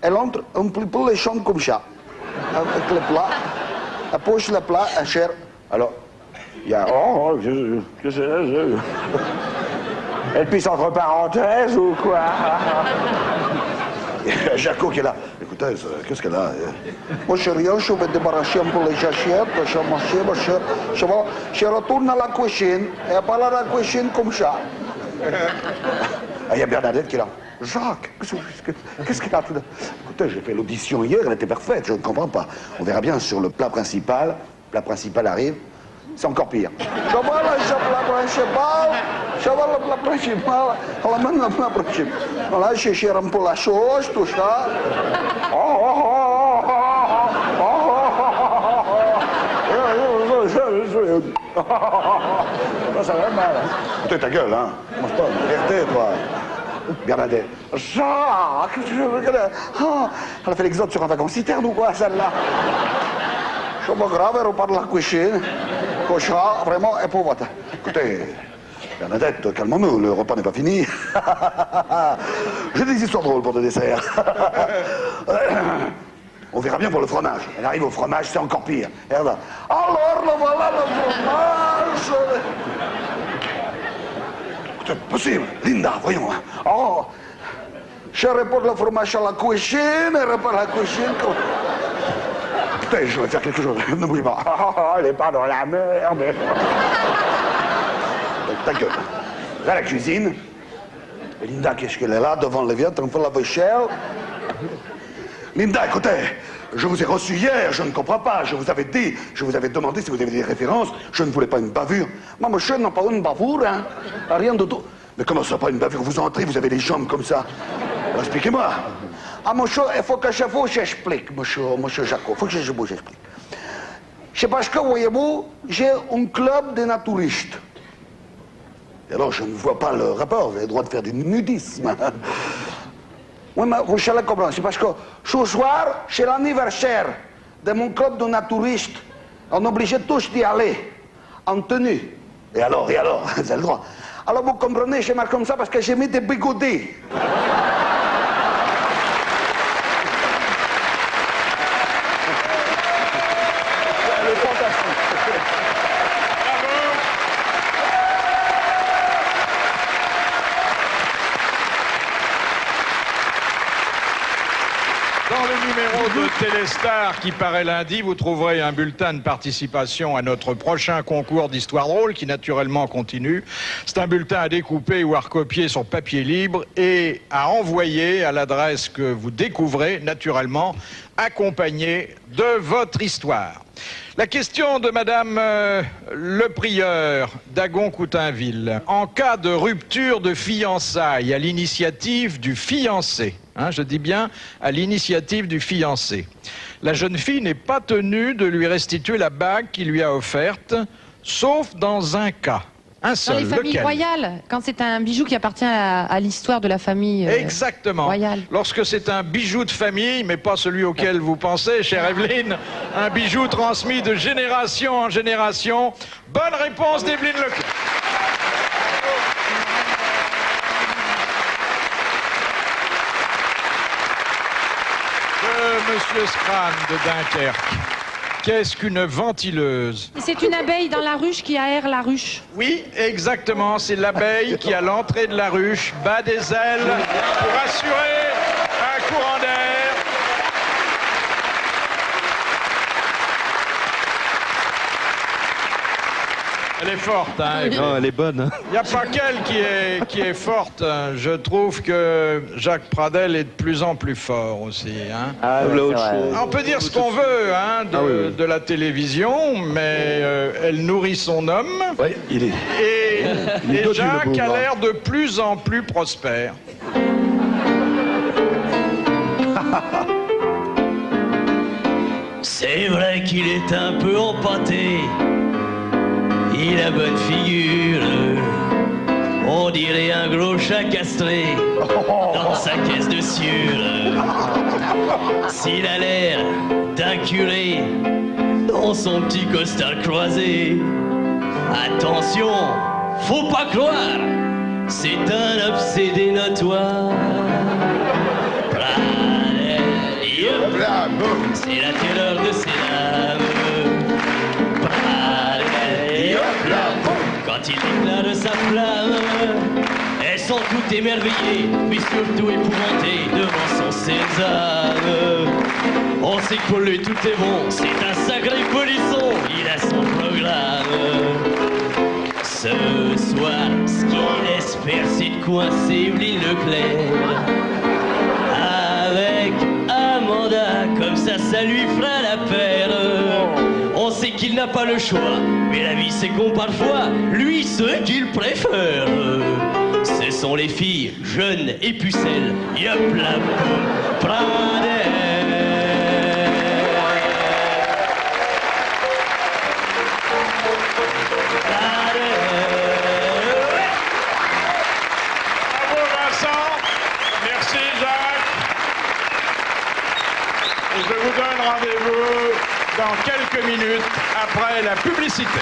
elle entre un petit peu les chambres comme ça. Avec le plat, elle pose le plat, elle cherche. Alors, il y a... Elle pisse entre parenthèses ou quoi? Jaco qui est là. Écoutez, qu'est-ce qu'elle a? Moi, je suis rien, je vais débarrasser un peu les assiettes, je vais manger, je retourne à la cuisine, et elle parle à la cuisine comme ça. Il y a Bernadette qui est là. Jacques, qu'est-ce qu'il a tout de... Écoutez, j'ai fait l'audition hier, elle était parfaite, je ne comprends pas. On verra bien sur le plat principal. Le plat principal arrive, c'est encore pire. Je vois le plat principal, on amène le plat principal. Voilà, je cherche un peu la sauce, tout ça. Ça va mal. Écoutez, ta gueule, hein. Mange pas, regardez, toi. Bernadette. Jacques, elle a fait l'exode sur un wagon-citerne ou quoi, celle-là? C'est pas grave, elle repart de la cuisine. Cochera, vraiment épouvantable. Écoutez, Bernadette, calmons-nous, le repas n'est pas fini. J'ai des histoires drôles pour le dessert. On verra bien pour le fromage. Elle arrive au fromage, c'est encore pire. Regarde. Alors, le voilà le fromage. C'est possible. Linda, voyons. Oh, je reporte le fromage à la cuisine, et repart à la cuisine. Putain, je vais faire quelque chose. Ne bouge pas. Oh, elle est pas dans la merde. Ta gueule. Là, la cuisine. Linda, qu'est-ce qu'elle est là, devant le vieux, en train de faire la vaisselle. Linda, écoutez, je vous ai reçu hier, je ne comprends pas. Je vous avais dit, je vous avais demandé si vous avez des références. Je ne voulais pas une bavure. Moi, monsieur, non pas une bavure, hein. Rien de tout. Mais comment ça, pas une bavure? Vous entrez, vous avez les jambes comme ça. Alors, expliquez-moi. Ah, monsieur, il faut que je vous explique, monsieur Jacot. Il faut que je vous explique. C'est parce que, voyez-vous, j'ai un club de naturistes. Et alors, je ne vois pas le rapport. Vous avez le droit de faire du nudisme. Oui, mais vous allez comprendre. C'est parce que ce soir, c'est l'anniversaire de mon club de naturistes. On est obligé tous d'y aller, en tenue. Et alors, vous avez le droit. Alors, vous comprenez, j'ai marqué comme ça parce que j'ai mis des bigoudis. Elle est fantastique. Dans le numéro de Téléstar qui paraît lundi, vous trouverez un bulletin de participation à notre prochain concours d'histoire drôle qui naturellement continue. C'est un bulletin à découper ou à recopier sur papier libre et à envoyer à l'adresse que vous découvrez naturellement, accompagné de votre histoire. La question de Madame le prieur d'Agon-Coutainville. En cas de rupture de fiançailles à l'initiative du fiancé, je dis bien à l'initiative du fiancé, la jeune fille n'est pas tenue de lui restituer la bague qu'il lui a offerte, sauf dans un cas. Un seul. Dans les familles lequel? royales, quand c'est un bijou qui appartient à l'histoire de la famille Exactement. royale. Lorsque c'est un bijou de famille, mais pas celui auquel vous pensez, chère Evelyne, un bijou transmis de génération en génération. Bonne réponse d'Evelyne Leclerc. Monsieur Scran de Dunkerque. Qu'est-ce qu'une ventileuse? C'est une abeille dans la ruche qui aère la ruche. Oui, exactement. C'est l'abeille qui, à l'entrée de la ruche, bat des ailes pour assurer un courant d'air. Elle est forte, hein. Non, elle est bonne. Il n'y a pas qu'elle qui est forte. Je trouve que Jacques Pradel est de plus en plus fort aussi. Hein. Ah, oui, c'est vrai. On peut dire ce qu'on veut de la télévision, mais elle nourrit son homme. Oui, il est. Et dodu, Jacques le a pauvre. l'air de plus en plus prospère. C'est vrai qu'il est un peu empâté. Il a bonne figure. On dirait un gros chat castré dans sa caisse de suure. S'il a l'air d'un curé dans son petit costard croisé, attention, faut pas croire, c'est un obsédé notoire. C'est la terreur de ses lames. Quand il déclare sa flamme, elles sont toutes émerveillées, mais surtout épouvantées devant son sésame. On sait que pour lui tout est bon, c'est un sacré polisson, il a son programme. Ce soir, ce qu'il espère, c'est de coincer Evelyne Leclerc avec Amanda, comme ça lui fera la paire. On sait qu'il n'a pas le choix, mais la vie c'est con parfois. Lui, ce qu'il préfère, ce sont les filles jeunes et pucelles. Yop la boum, Prader. Bravo Vincent, merci Jacques. Et je vous donne rendez-vous dans quelques minutes après la publicité.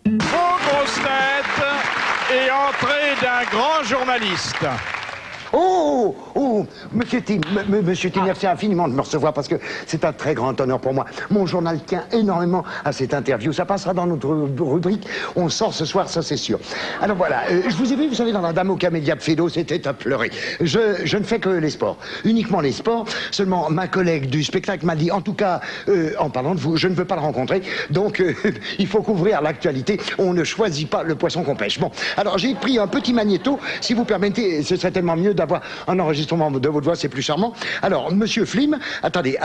Vos grosses têtes et entrée d'un grand journaliste. Oh, oh, monsieur Tim, merci infiniment de me recevoir parce que c'est un très grand honneur pour moi. Mon journal tient énormément à cette interview. Ça passera dans notre rubrique. On sort ce soir, ça c'est sûr. Alors voilà, je vous ai vu, vous savez, dans la Dame au Camélia Pfédo, c'était à pleurer. Je ne fais que les sports, uniquement les sports. Seulement, ma collègue du spectacle m'a dit, en tout cas, en parlant de vous, je ne veux pas le rencontrer. Donc, il faut couvrir l'actualité. On ne choisit pas le poisson qu'on pêche. Bon, alors j'ai pris un petit magnéto. Si vous permettez, ce serait tellement mieux d'avoir un enregistrement de votre voix, c'est plus charmant. Alors, monsieur Flim, attendez,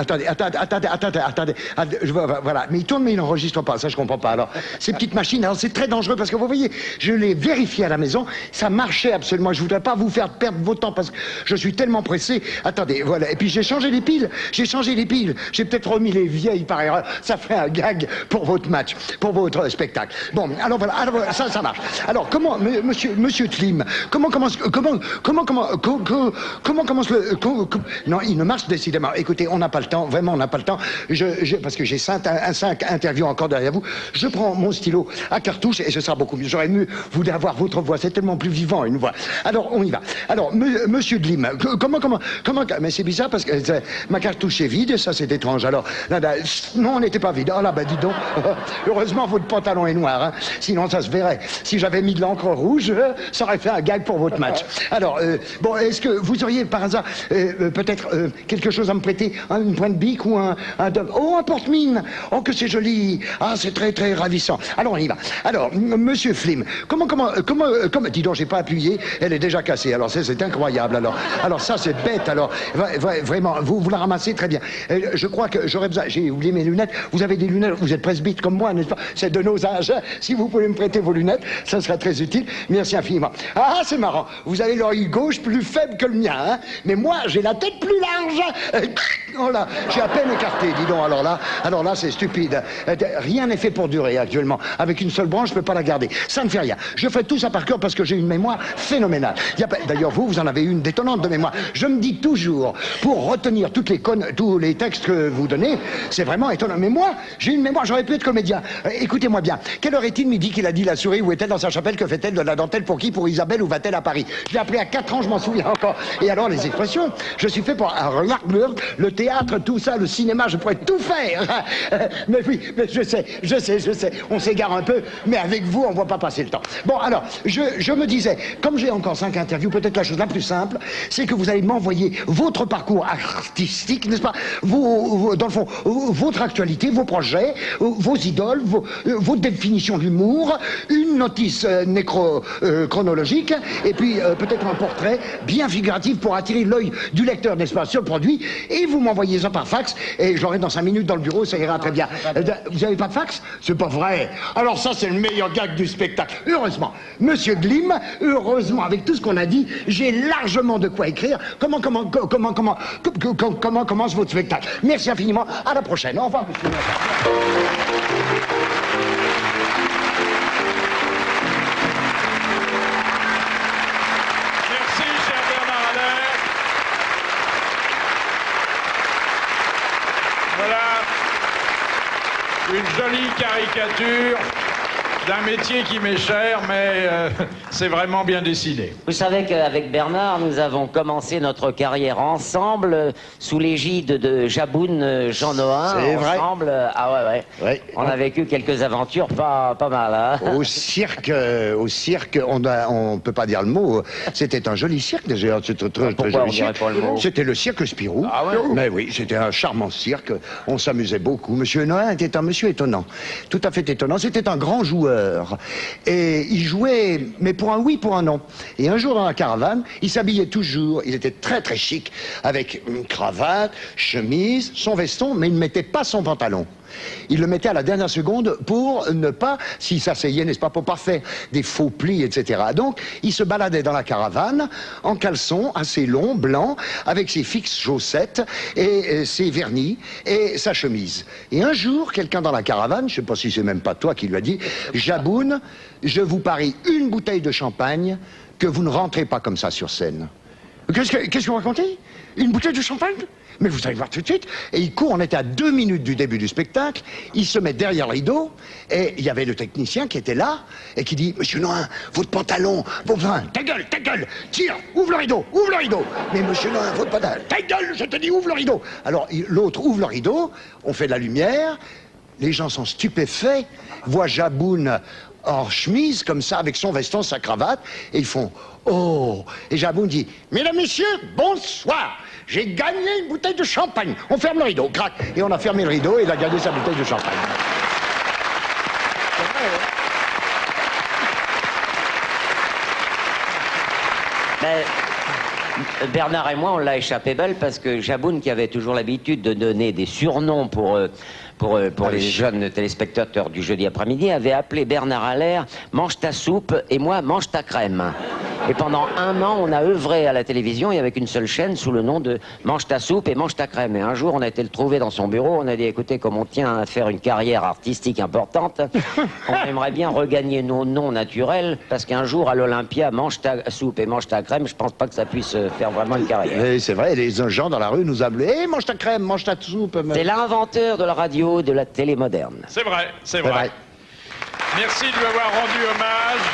voilà, mais il tourne mais il n'enregistre pas, ça je comprends pas. Alors, ces petites machines, alors c'est très dangereux parce que vous voyez, je l'ai vérifié à la maison, ça marchait absolument, je voudrais pas vous faire perdre votre temps parce que je suis tellement pressé. Attendez, voilà, et puis j'ai changé les piles, j'ai peut-être remis les vieilles par erreur, ça ferait un gag pour votre match, pour votre spectacle. Bon, alors voilà, ça marche. Alors, comment, monsieur Flim, comment commence le... Non, il ne marche décidément. Écoutez, on n'a pas le temps, vraiment on n'a pas le temps. Parce que j'ai 5 interviews encore derrière vous. Je prends mon stylo à cartouche et ce sera beaucoup mieux. J'aurais mieux voulu avoir votre voix, c'est tellement plus vivant une voix. Alors, on y va. Alors, monsieur Glim, comment... Mais c'est bizarre parce que ma cartouche est vide, ça c'est étrange. Alors, non, on n'était pas vide. Oh là, bah dis donc. Heureusement, votre pantalon est noir, hein. Sinon ça se verrait. Si j'avais mis de l'encre rouge, ça aurait fait un gag pour votre match. Alors, bon, est-ce que vous auriez par hasard peut-être quelque chose à me prêter, une pointe de bic ou un porte-mine. Oh, que c'est joli. Ah, c'est très, très ravissant. Alors, on y va. Alors, monsieur Flim, comment, dis donc, j'ai pas appuyé, elle est déjà cassée. Alors, c'est incroyable. Alors, ça, c'est bête. Alors, vraiment, vous la ramassez très bien. Je crois que j'aurais besoin, j'ai oublié mes lunettes. Vous avez des lunettes, vous êtes presbyte comme moi, n'est-ce pas? C'est de nos âges. Si vous pouvez me prêter vos lunettes, ça serait très utile. Merci infiniment. Ah, c'est marrant. Vous avez l'œil gauche plus faible que le mien, hein? Mais moi, j'ai la tête plus large. Oh là, j'ai à peine écarté, dis donc. Alors là, c'est stupide. Rien n'est fait pour durer actuellement. Avec une seule branche, je peux pas la garder. Ça ne fait rien. Je fais tout ça par cœur parce que j'ai une mémoire phénoménale. D'ailleurs, vous en avez une détonnante de mémoire. Je me dis toujours, pour retenir tous les textes que vous donnez, c'est vraiment étonnant. Mais moi, j'ai une mémoire, j'aurais pu être comédien. Écoutez-moi bien. Quelle heure est-il midi qu'il a dit la souris? Où est-elle dans sa chapelle? Que fait-elle de la dentelle? Pour qui? Pour Isabelle? Où va-t-elle à Paris? Je l'ai appris à 4 ans, je m'en souviens encore. Et alors, les expressions, je suis fait pour le théâtre, tout ça, le cinéma, je pourrais tout faire. Mais oui, mais je sais. On s'égare un peu, mais avec vous, on ne voit pas passer le temps. Bon, alors, je me disais, comme j'ai encore 5 interviews, peut-être la chose la plus simple, c'est que vous allez m'envoyer votre parcours artistique, n'est-ce pas? Dans le fond, votre actualité, vos projets, vos idoles, vos définitions d'humour, une notice chronologique, et puis peut-être un portrait bien figuratif pour attirer l'œil du lecteur, n'est-ce pas, sur le produit, et vous m'envoyez ça par fax, et je l'aurai dans 5 minutes dans le bureau, ça ira très bien. Vous n'avez pas de fax? C'est pas vrai. Alors ça, c'est le meilleur gag du spectacle. Heureusement, monsieur Glim, heureusement, avec tout ce qu'on a dit, j'ai largement de quoi écrire. Comment commence votre spectacle? Merci infiniment, à la prochaine. Au revoir, monsieur. Une jolie caricature d'un métier qui m'est cher, mais c'est vraiment bien dessiné. Vous savez qu'avec Bernard, nous avons commencé notre carrière ensemble, sous l'égide de Jaboun, Jean Nohain. C'est vrai. Ensemble, ah ouais. On a vécu quelques aventures pas mal. Hein. Au cirque, on peut pas dire le mot. C'était un joli cirque déjà. C'était très joli cirque. C'était le cirque Spirou. Ah ouais. Mais oui, c'était un charmant cirque. On s'amusait beaucoup. Monsieur Nohain était un monsieur étonnant, tout à fait étonnant. C'était un grand joueur et il jouait, mais pour un oui, pour un non. Et un jour dans la caravane, il s'habillait toujours. Il était très très chic, avec une cravate, chemise, son veston, mais il ne mettait pas son pantalon. Il le mettait à la dernière seconde pour ne pas, s'il s'asseyait, n'est-ce pas, pour pas faire des faux plis, etc. Donc, il se baladait dans la caravane en caleçon assez long, blanc, avec ses fixes chaussettes et ses vernis et sa chemise. Et un jour, quelqu'un dans la caravane, je sais pas si c'est même pas toi qui lui a dit, Jaboun, je vous parie une bouteille de champagne que vous ne rentrez pas comme ça sur scène. Qu'est-ce que vous racontez? Une bouteille de champagne? Mais vous allez voir tout de suite. Et il court, on était à 2 minutes du début du spectacle, il se met derrière le rideau, et il y avait le technicien qui était là, et qui dit, Monsieur Nohain, votre pantalon, ta gueule, tire, ouvre le rideau. Mais Monsieur Nohain, votre pantalon, ta gueule, je te dis, ouvre le rideau. Alors l'autre ouvre le rideau, on fait de la lumière, les gens sont stupéfaits, voient Jaboun en chemise, comme ça, avec son veston, sa cravate, et ils font « Oh !» Et Jaboun dit « Mesdames, Messieurs, bonsoir, j'ai gagné une bouteille de champagne. » On ferme le rideau, crac, et on a fermé le rideau, et il a gagné sa bouteille de champagne. Mais Bernard et moi, on l'a échappé belle parce que Jaboun, qui avait toujours l'habitude de donner des surnoms pour les jeunes téléspectateurs du jeudi après-midi, avait appelé Bernard Allaire « Mange ta soupe » et moi « Mange ta crème ». Et pendant 1 an, on a œuvré à la télévision et avec une seule chaîne sous le nom de « Mange ta soupe » et « Mange ta crème ». Et un jour, on a été le trouver dans son bureau, on a dit « Écoutez, comme on tient à faire une carrière artistique importante, on aimerait bien regagner nos noms naturels parce qu'un jour, à l'Olympia, mange ta soupe et mange ta crème, je pense pas que ça puisse faire vraiment une carrière. » Et c'est vrai, les gens dans la rue nous appelaient « Hey, mange ta crème, mange ta soupe ». C'est l'inventeur de la radio, de la télé moderne. C'est vrai, c'est vrai. Merci de lui avoir rendu hommage.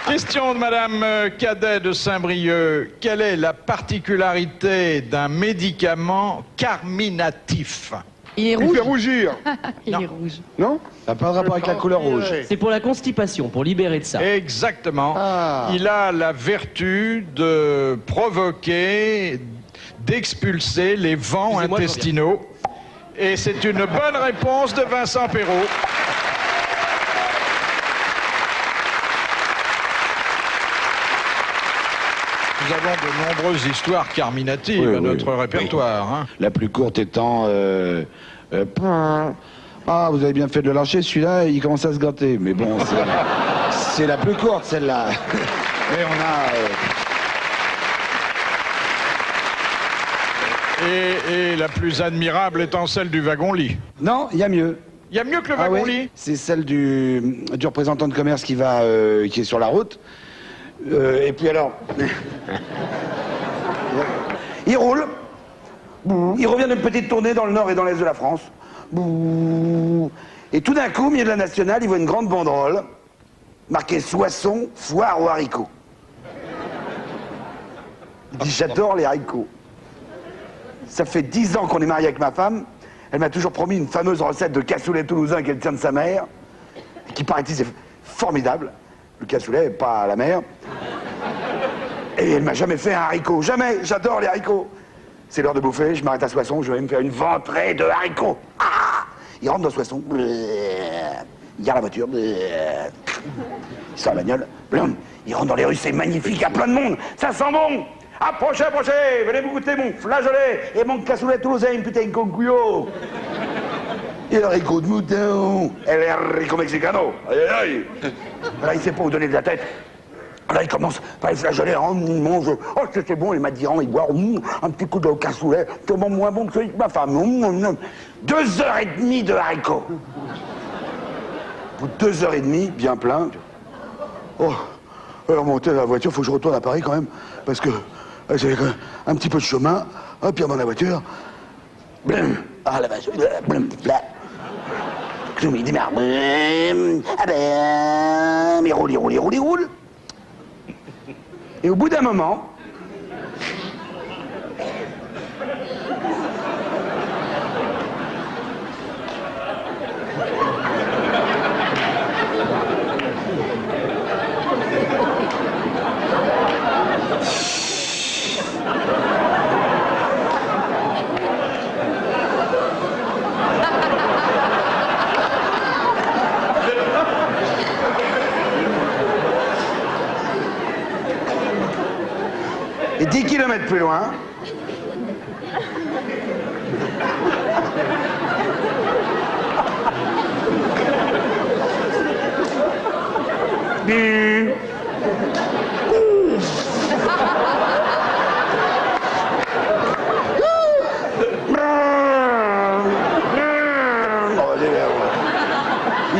Question de Madame Cadet de Saint-Brieuc. Quelle est la particularité d'un médicament carminatif? Il est rouge. Il fait rougir. Il est rouge. Non? Ça n'a pas de rapport avec la couleur rouge. C'est pour la constipation, pour libérer de ça. Exactement. Ah. Il a la vertu de provoquer, d'expulser les vents intestinaux. Et c'est une bonne réponse de Vincent Perrault. Nous avons de nombreuses histoires carminatives à notre répertoire. Hein. La plus courte étant... Ah, vous avez bien fait de le lâcher, celui-là, il commence à se gâter. Mais bon, c'est la plus courte, celle-là. Mais on a... Et la plus admirable étant celle du wagon-lit. Non, il y a mieux. Il y a mieux que le wagon-lit? C'est celle du représentant de commerce qui est sur la route. Et puis alors... il roule. Il revient d'une petite tournée dans le nord et dans l'est de la France. Et tout d'un coup, au milieu de la nationale, il voit une grande banderole marquée Soissons, foire aux haricots. Il dit j'adore les haricots. Ça fait 10 ans qu'on est marié avec ma femme. Elle m'a toujours promis une fameuse recette de cassoulet toulousain qu'elle tient de sa mère, qui paraît-il c'est formidable. Le cassoulet, pas la mer. Et elle m'a jamais fait un haricot. Jamais. J'adore les haricots. C'est l'heure de bouffer, je m'arrête à Soissons, je vais me faire une ventrée de haricots. Ah, il rentre dans Soissons. Il garde la voiture. Il sort la bagnole. Il rentre dans les rues, c'est magnifique, il y a plein de monde. Ça sent bon. Approchez, approchez, venez vous goûter mon flageolet et mon cassoulet toulousain, putain, con couillot. Et le haricot de mouton, et le haricot mexicano. Aïe, aïe, aïe. Là, il sait pas où donner de la tête. Là, il commence par les flageolets, il mange. Oh, c'est bon, il m'a dit, il boit un petit coup de cassoulet, c'est bon, moins bon que celui de ma femme. 2h30 de haricots. Au bout de 2h30, bien plein. Oh, alors monter dans la voiture, faut que je retourne à Paris quand même, parce que j'ai un petit peu de chemin. Hop, il y a dans la voiture. Blum. Ah la vache. Blum. Blah. Cloum, il démarre. Blum. Ah ben. Mais roule. Et au bout d'un moment. Et 10 kilomètres plus loin, il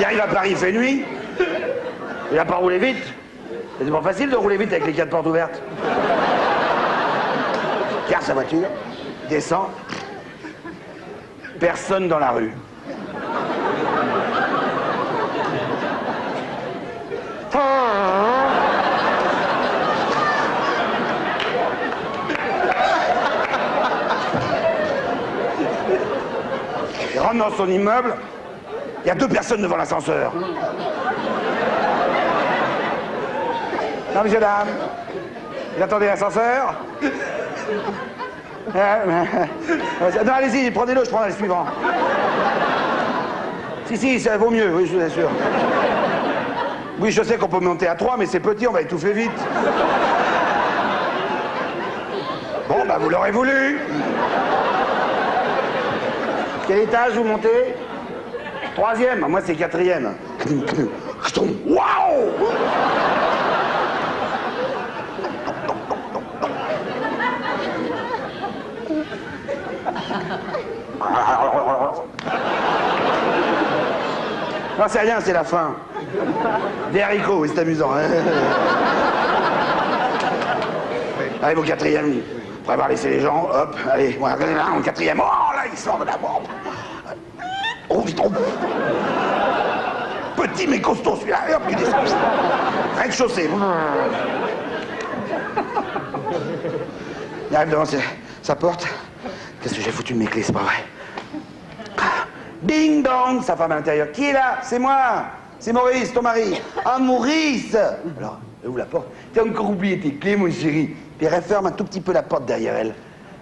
arrive à Paris, il fait nuit. Il n'a pas roulé vite. C'est pas facile de rouler vite avec les 4 portes ouvertes. Gare sa voiture, descend, personne dans la rue. Il rentre dans son immeuble, il y a 2 personnes devant l'ascenseur. Non, monsieur, dame, vous attendez l'ascenseur? Non, allez-y, prenez-le, je prendrai le suivant. Si, ça vaut mieux, oui, je vous assure. Oui, je sais qu'on peut monter à 3, mais c'est petit, on va étouffer vite. Bon, bah, vous l'aurez voulu. Quel étage vous montez? 3e, moi c'est 4e. Waouh! Non, c'est rien, c'est la fin. Des haricots, c'est amusant. Hein. Allez, au 4e, après avoir laissé les gens, hop, allez, voilà, au 4e, oh là, il sort de la bombe. Oh, vite, oh. Petit mais costaud celui-là, hop, il descend. Rez-de-chaussée. Il arrive devant sa porte. Qu'est-ce que j'ai foutu de mes clés, c'est pas vrai. Ding dong, sa femme à l'intérieur. Qui est là? C'est moi. C'est Maurice, ton mari. Ah, Maurice. Alors, elle ouvre la porte. T'as encore oublié tes clés, mon chéri. Puis elle referme un tout petit peu la porte derrière elle.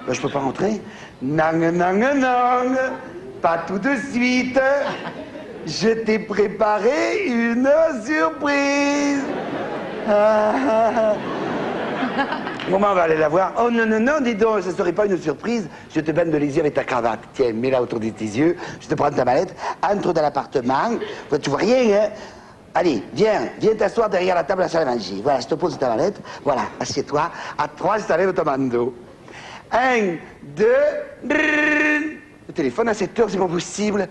Ben, je peux pas rentrer. Nang, nang, nang. Pas tout de suite. Je t'ai préparé une surprise. Bon, on va aller la voir. Oh non, non, non, dis donc, ça serait pas une surprise. Je te baigne de les yeux avec ta cravate. Tiens, mets-la autour de tes yeux. Je te prends ta mallette. Entre dans l'appartement. Tu vois rien, hein? Allez, viens t'asseoir derrière la table à la salle à manger. Voilà, je te pose ta mallette. Voilà, assieds-toi. À 3, je t'enlève ton bandeau. 1, 2, le téléphone à 7 heures, c'est pas possible.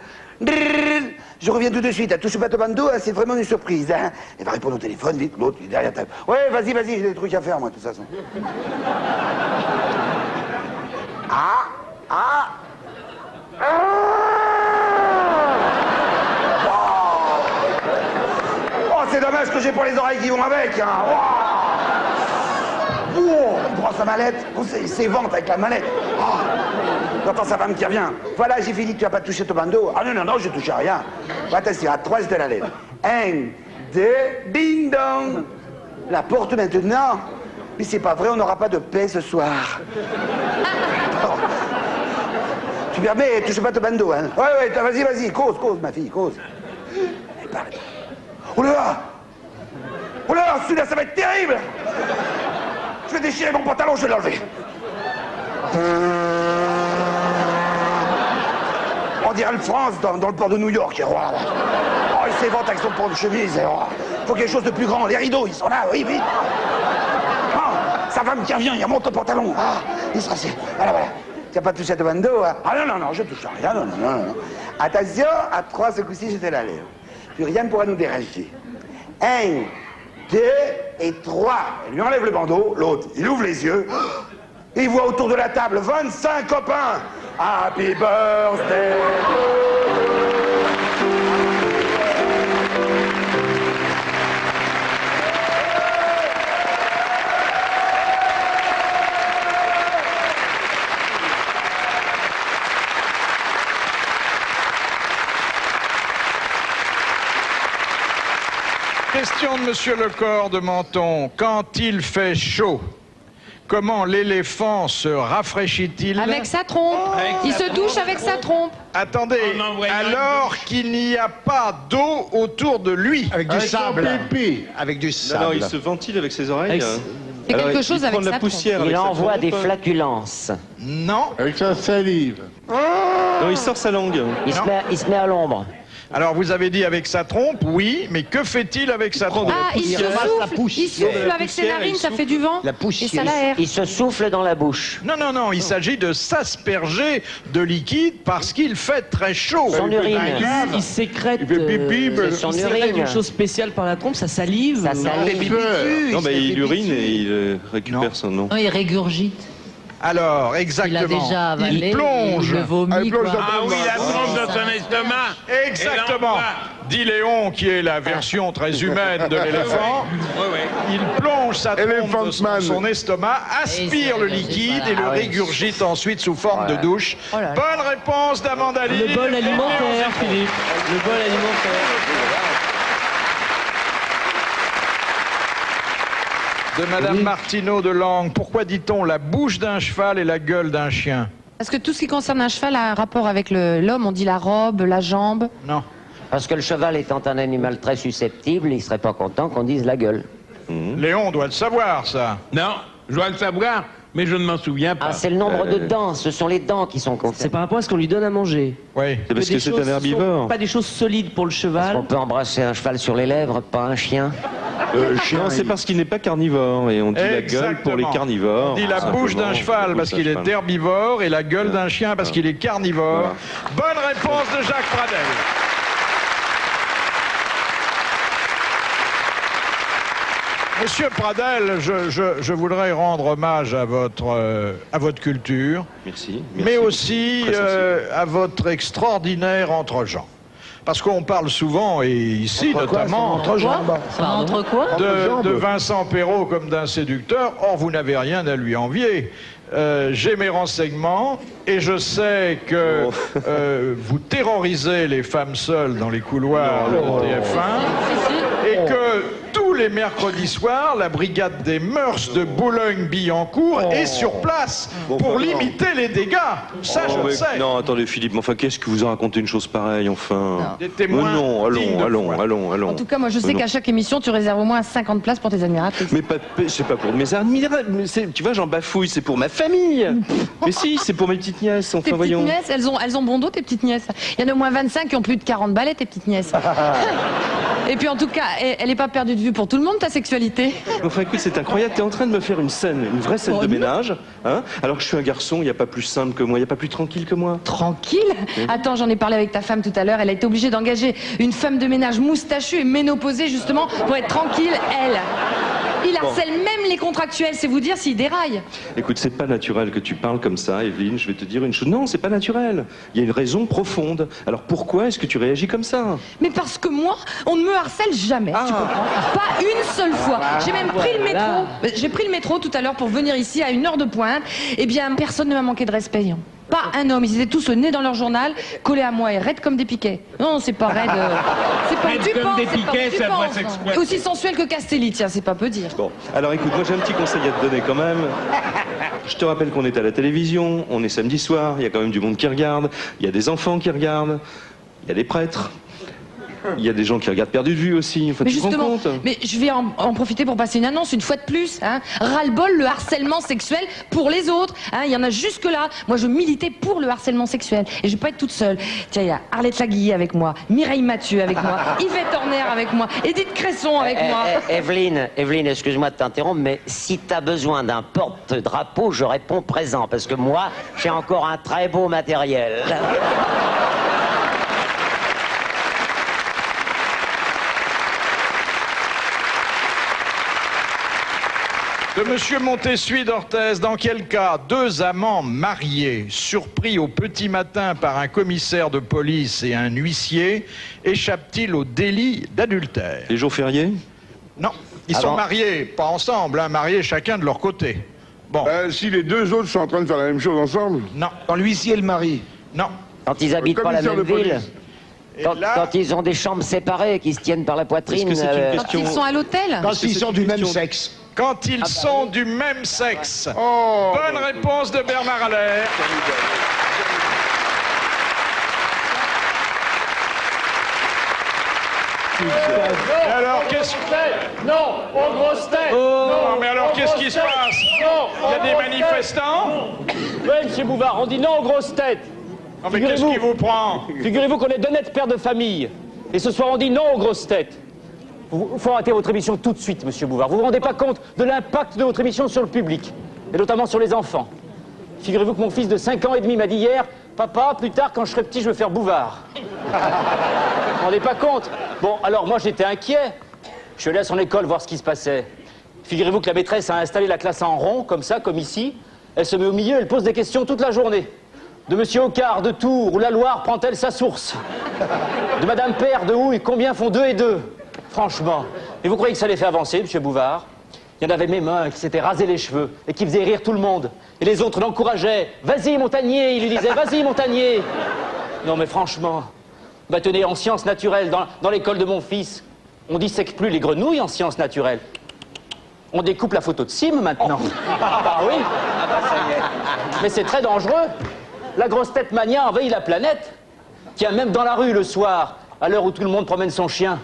Je reviens tout de suite, touche pas ton bandeau, hein, c'est vraiment une surprise. Hein. Elle va répondre au téléphone, vite, l'autre, il est derrière ta table. Ouais, vas-y, j'ai des trucs à faire, moi, de toute façon. Oh, c'est dommage que j'ai pas les oreilles qui vont avec, hein. Il prend sa mallette, il s'évente avec la mallette. J'entends sa femme qui revient. Voilà, j'ai fini, tu vas pas toucher ton bandeau. Ah non, je touche à rien. Attention, à 3, je te la lève. 1, 2, ding dong. La porte maintenant. Mais c'est pas vrai, on n'aura pas de paix ce soir. Tu permets, touche pas ton bandeau, hein. Ouais, vas-y, cause, ma fille, cause. Allez, parle. Oh là, celui-là, ça va être terrible. Je vais déchirer mon pantalon, je vais l'enlever. On dirait le France dans le port de New York. Oh, il s'évente avec son port de chemise. Faut quelque chose de plus grand. Les rideaux, ils sont là, oui, vite. Oh, sa femme qui revient, il remonte au pantalon. Il sera assis. Voilà. Tu n'as pas touché à ton bandeau, hein? Ah non, je touche à rien, non. Attention, à 3, ce coup-ci, je te la lève. Plus rien ne pourra nous déranger. 1, 2 et 3. Elle lui enlève le bandeau, l'autre, il ouvre les yeux. Il voit autour de la table 25 copains. Happy birthday. Question de Monsieur Lecor de Menton. Quand il fait chaud, comment l'éléphant se rafraîchit-il? Avec sa trompe. Il se douche avec sa trompe. Attendez, alors qu'il n'y a pas d'eau autour de lui. Avec du sable. Avec du sable. Non, il se ventile avec ses oreilles. C'est quelque chose avec de la sa poussière. Il avec sa envoie trompe. des flatulences. Non. Avec sa salive. Non, il sort sa langue. Il se met à l'ombre. Alors vous avez dit avec sa trompe, oui, mais que fait-il avec sa trompe? Ah, il souffle avec ses narines, ça fait du vent. La poussière. Et ça l'aère. Il se souffle dans la bouche. Non, non, non, il s'agit de s'asperger de liquide parce qu'il fait très chaud. Son urine. Il sécrète, Il fait pipi, c'est son il sécrète urine. une chose spéciale par la trompe, sa salive. Ça salive. Non, mais il urine et il récupère son nom. Non, il régurgite. Alors, Il a exactement. déjà avalé. Il plonge. Il le vomit, quoi. Ah oui, la trompe dans son estomac. Exactement. Dit Léon, qui est la version très humaine de l'éléphant. Il plonge sa trompe dans son estomac, aspire le liquide et le régurgite ensuite sous forme de douche. Bonne réponse d'Amanda Lily. Le bol alimentaire, Philippe. Le bol alimentaire. De Madame Martineau de Langue. Pourquoi dit-on la bouche d'un cheval et la gueule d'un chien? Parce que tout ce qui concerne un cheval a un rapport avec l'homme. On dit la robe, la jambe. Non. Parce que le cheval étant un animal très susceptible, il serait pas content qu'on dise la gueule. Léon doit le savoir, ça. Non, je dois le savoir, mais je ne m'en souviens pas. Ah, c'est le nombre de dents, ce sont les dents qui sont comptées. C'est par rapport à ce qu'on lui donne à manger. Oui. C'est parce que c'est un herbivore. Pas des choses solides pour le cheval. On peut embrasser un cheval sur les lèvres, pas un chien. Non, c'est parce qu'il n'est pas carnivore et on dit la gueule pour les Exactement. carnivores. On dit la bouche d'un cheval parce qu'il est herbivore et la gueule d'un chien parce qu'il est carnivore. Bonne réponse de Jacques Pradel. Monsieur Pradel, je voudrais rendre hommage à votre culture, Merci. mais aussi Très sensible. à votre extraordinaire entre-gens. Parce qu'on parle souvent, et ici notamment, Ça entre quoi? de Vincent Perrault comme d'un séducteur. Or, vous n'avez rien à lui envier. J'ai mes renseignements et je sais que vous terrorisez les femmes seules dans les couloirs de TF1 et que tous les mercredis soirs, la brigade des mœurs de Boulogne-Billancourt est sur place pour limiter les dégâts. Ça, je le mais- sais. Non, attendez, Philippe, mais enfin, qu'est-ce que vous a raconté une chose pareille, enfin? Des témoins Mais non, dignes de foi. allons. En tout cas, moi, je sais Non. qu'à chaque émission, tu réserves au moins 50 places pour tes admiratrices. Mais c'est pas pour mes admirables, tu vois, j'en bafouille, c'est pour ma famille. Mais si, c'est pour mes petites nièces, Tes enfin, petites voyons. nièces, elles ont bon dos, tes petites nièces. Il y en a au moins 25 qui ont plus de 40 balais, tes petites nièces. Et puis en tout cas, elle n'est pas perdue de vue pour tout le monde, ta sexualité. Enfin, écoute, c'est incroyable, t'es en train de me faire une scène, une vraie scène de ménage, hein, alors que je suis un garçon, il n'y a pas plus simple que moi, il n'y a pas plus tranquille que moi. Tranquille. Attends, j'en ai parlé avec ta femme tout à l'heure. Elle a été obligée d'engager une femme de ménage moustachue et ménopausée justement pour être tranquille, elle. Il harcèle même les contractuels, c'est vous dire s'il déraille. Écoute, c'est pas naturel que tu parles comme ça, Evelyne, je vais te dire une chose. Non, c'est pas naturel. Il y a une raison profonde. Alors pourquoi est-ce que tu réagis comme ça? Mais parce que moi, on ne me harcèle jamais, tu comprends? Pas une seule fois. J'ai même pris le métro. J'ai pris le métro tout à l'heure pour venir ici à une heure de pointe. Eh bien, personne ne m'a manqué de respect. Hein. Pas un homme. Ils étaient tous au nez dans leur journal, collés à moi et raides comme des piquets. Non, c'est pas raide. C'est pas Raides tu comme penses, des c'est pas- piquets, tu ça doit penses. s'exploiter. Aussi sensuel que Castelli, tiens, c'est pas peu dire. Bon, alors écoute, moi j'ai un petit conseil à te donner quand même. Je te rappelle qu'on est à la télévision, on est samedi soir, il y a quand même du monde qui regarde, il y a des enfants qui regardent, il y a des prêtres, il y a des gens qui regardent perdu de vue aussi. Enfin, Mais tu te rends justement, compte? mais je vais en profiter pour passer une annonce une fois de plus. Hein. Ras-le-bol, le harcèlement sexuel pour les autres. Hein. Il y en a jusque-là. Moi, je militais pour le harcèlement sexuel. Et je vais pas être toute seule. Tiens, il y a Arlette Laguilly avec moi, Mireille Mathieu avec moi, Yvette Horner avec moi, Edith Cresson avec moi. Evelyne, excuse-moi de t'interrompre, mais si t'as besoin d'un porte-drapeau, je réponds présent, parce que moi, j'ai encore un très beau matériel. De De Monsieur Montessuie d'Orthez, dans quel cas deux amants mariés, surpris au petit matin par un commissaire de police et un huissier, échappent-ils au délit d'adultère? Les jours fériés? Non, ils sont mariés, pas ensemble, hein, mariés chacun de leur côté. Bon. Si les deux autres sont en train de faire la même chose ensemble? Non. Quand l'huissier et le mari? Non. Quand ils habitent pas la commissaire même de police. ville? Quand ils ont des chambres séparées, qui se tiennent par la poitrine. Est-ce que c'est une Quand question... ils sont à l'hôtel? Quand ils sont du même sexe. Quand ils sont du même sexe. Bonne réponse de Bernard Allaire. Et alors, qu'est-ce que... Non, aux grosses têtes. Non, mais alors, qu'est-ce qui se passe? Il y a des manifestants? Oui, monsieur Bouvard, on dit non aux grosses têtes. Non, mais qu'est-ce qui vous prend? Figurez-vous qu'on est d'honnêtes pères de famille. Et ce soir, on dit non aux grosses têtes. Il faut arrêter votre émission tout de suite, monsieur Bouvard. Vous vous rendez pas compte de l'impact de votre émission sur le public, et notamment sur les enfants. Figurez-vous que mon fils de 5 ans et demi m'a dit hier, « Papa, plus tard, quand je serai petit, je veux faire Bouvard. » Vous vous rendez pas compte? Bon, alors moi, j'étais inquiet. Je suis allé à son école voir ce qui se passait. Figurez-vous que la maîtresse a installé la classe en rond, comme ça, comme ici. Elle se met au milieu, elle pose des questions toute la journée. De Monsieur Ocard, de Tours, où la Loire prend-elle sa source? De Madame Père, de Houille, combien font 2 et 2? Franchement. Et vous croyez que ça les fait avancer, monsieur Bouvard? Il y en avait mes mains qui s'étaient rasés les cheveux et qui faisaient rire tout le monde. Et les autres l'encourageaient. Vas-y, Montagnier, il lui disait, vas-y, Montagnier. Non, mais franchement, bah tenez, en sciences naturelles, dans l'école de mon fils, on dissèque plus les grenouilles en sciences naturelles. On découpe la photo de Sim maintenant. Ah oui. Mais c'est très dangereux. La grosse tête mania envahit la planète. Tiens, même dans la rue le soir, à l'heure où tout le monde promène son chien,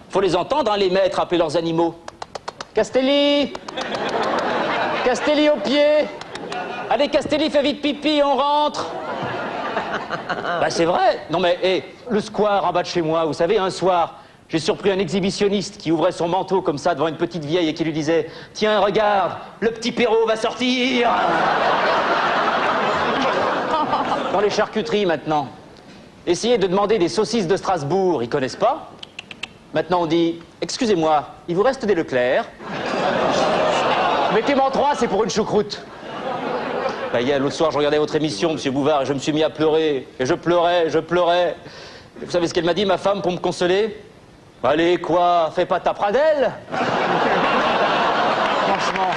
faut les entendre, hein, les maîtres appeler leurs animaux. Castelli! Castelli au pied! Allez, Castelli, fais vite pipi, on rentre! Bah, c'est vrai! Non, mais, le square en bas de chez moi, vous savez, un soir, j'ai surpris un exhibitionniste qui ouvrait son manteau comme ça devant une petite vieille et qui lui disait: Tiens, regarde, le petit Perrault va sortir! Dans les charcuteries, maintenant. Essayez de demander des saucisses de Strasbourg, ils connaissent pas. Maintenant, on dit, excusez-moi, il vous reste des Leclerc? Mettez-moi 3, c'est pour une choucroute. Bah, hier, l'autre soir, je regardais votre émission, monsieur Bouvard, et je me suis mis à pleurer. Et je pleurais. Et vous savez ce qu'elle m'a dit, ma femme, pour me consoler? Allez, quoi, fais pas ta pradelle. Franchement.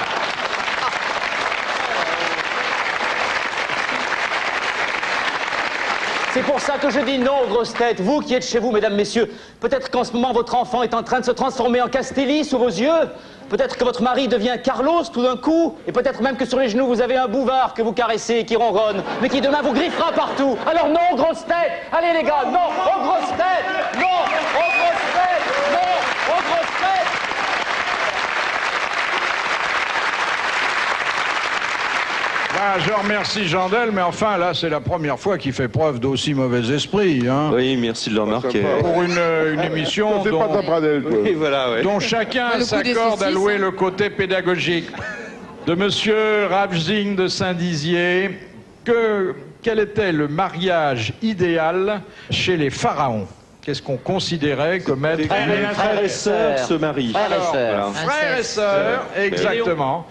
C'est pour ça que je dis non aux grosses têtes. Vous qui êtes chez vous, mesdames, messieurs, peut-être qu'en ce moment, votre enfant est en train de se transformer en Castelli sous vos yeux. Peut-être que votre mari devient Carlos tout d'un coup. Et peut-être même que sur les genoux, vous avez un Bouvard que vous caressez et qui ronronne, mais qui demain vous griffera partout. Alors non aux grosses têtes. Allez les gars, non aux grosses têtes. Non aux grosses têtes. Non aux grosses têtes. Ah, je remercie Jandel, mais enfin, là, c'est la première fois qu'il fait preuve d'aussi mauvais esprit. Hein. Oui, merci de le remarquer. Pour une émission dont, oui, voilà, ouais. dont chacun s'accorde à louer le côté pédagogique. De Monsieur Ravzing de Saint-Dizier, quel était le mariage idéal chez les pharaons? Qu'est-ce qu'on considérait comme être... Frères et sœurs se marient. Frères et sœurs, exactement.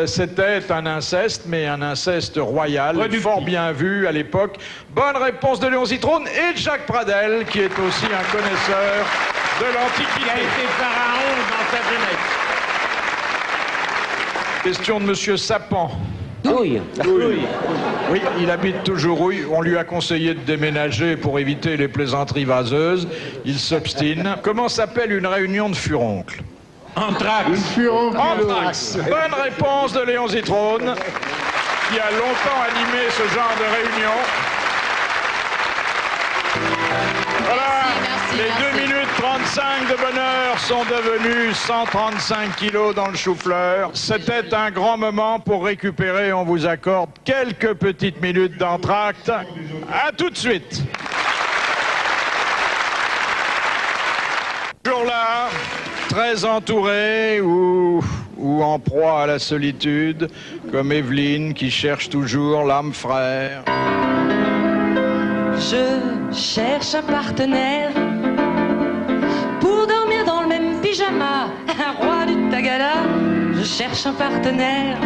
C'était un inceste, mais un inceste royal, fort bien vu à l'époque. Bonne réponse de Léon Zitrone et de Jacques Pradel, qui est aussi un connaisseur de l'Antiquité. Il a été pharaon dans sa jeunesse. Question de Monsieur Sapin. Houille. Oui, il habite toujours Houille. On lui a conseillé de déménager pour éviter les plaisanteries vaseuses. Il s'obstine. Comment s'appelle une réunion de furoncles? Anthrax. Anthrax. Bonne réponse de Léon Zitrone, qui a longtemps animé ce genre de réunion. Voilà, les 2 minutes 35 de bonheur sont devenues 135 kilos dans le chou-fleur. C'était un grand moment pour récupérer. On vous accorde quelques petites minutes d'entracte. À tout de suite. Toujours là, très entouré ou en proie à la solitude, comme Evelyne qui cherche toujours l'âme frère. Je cherche un partenaire pour dormir dans le même pyjama, un roi du Tagada. Je cherche un partenaire.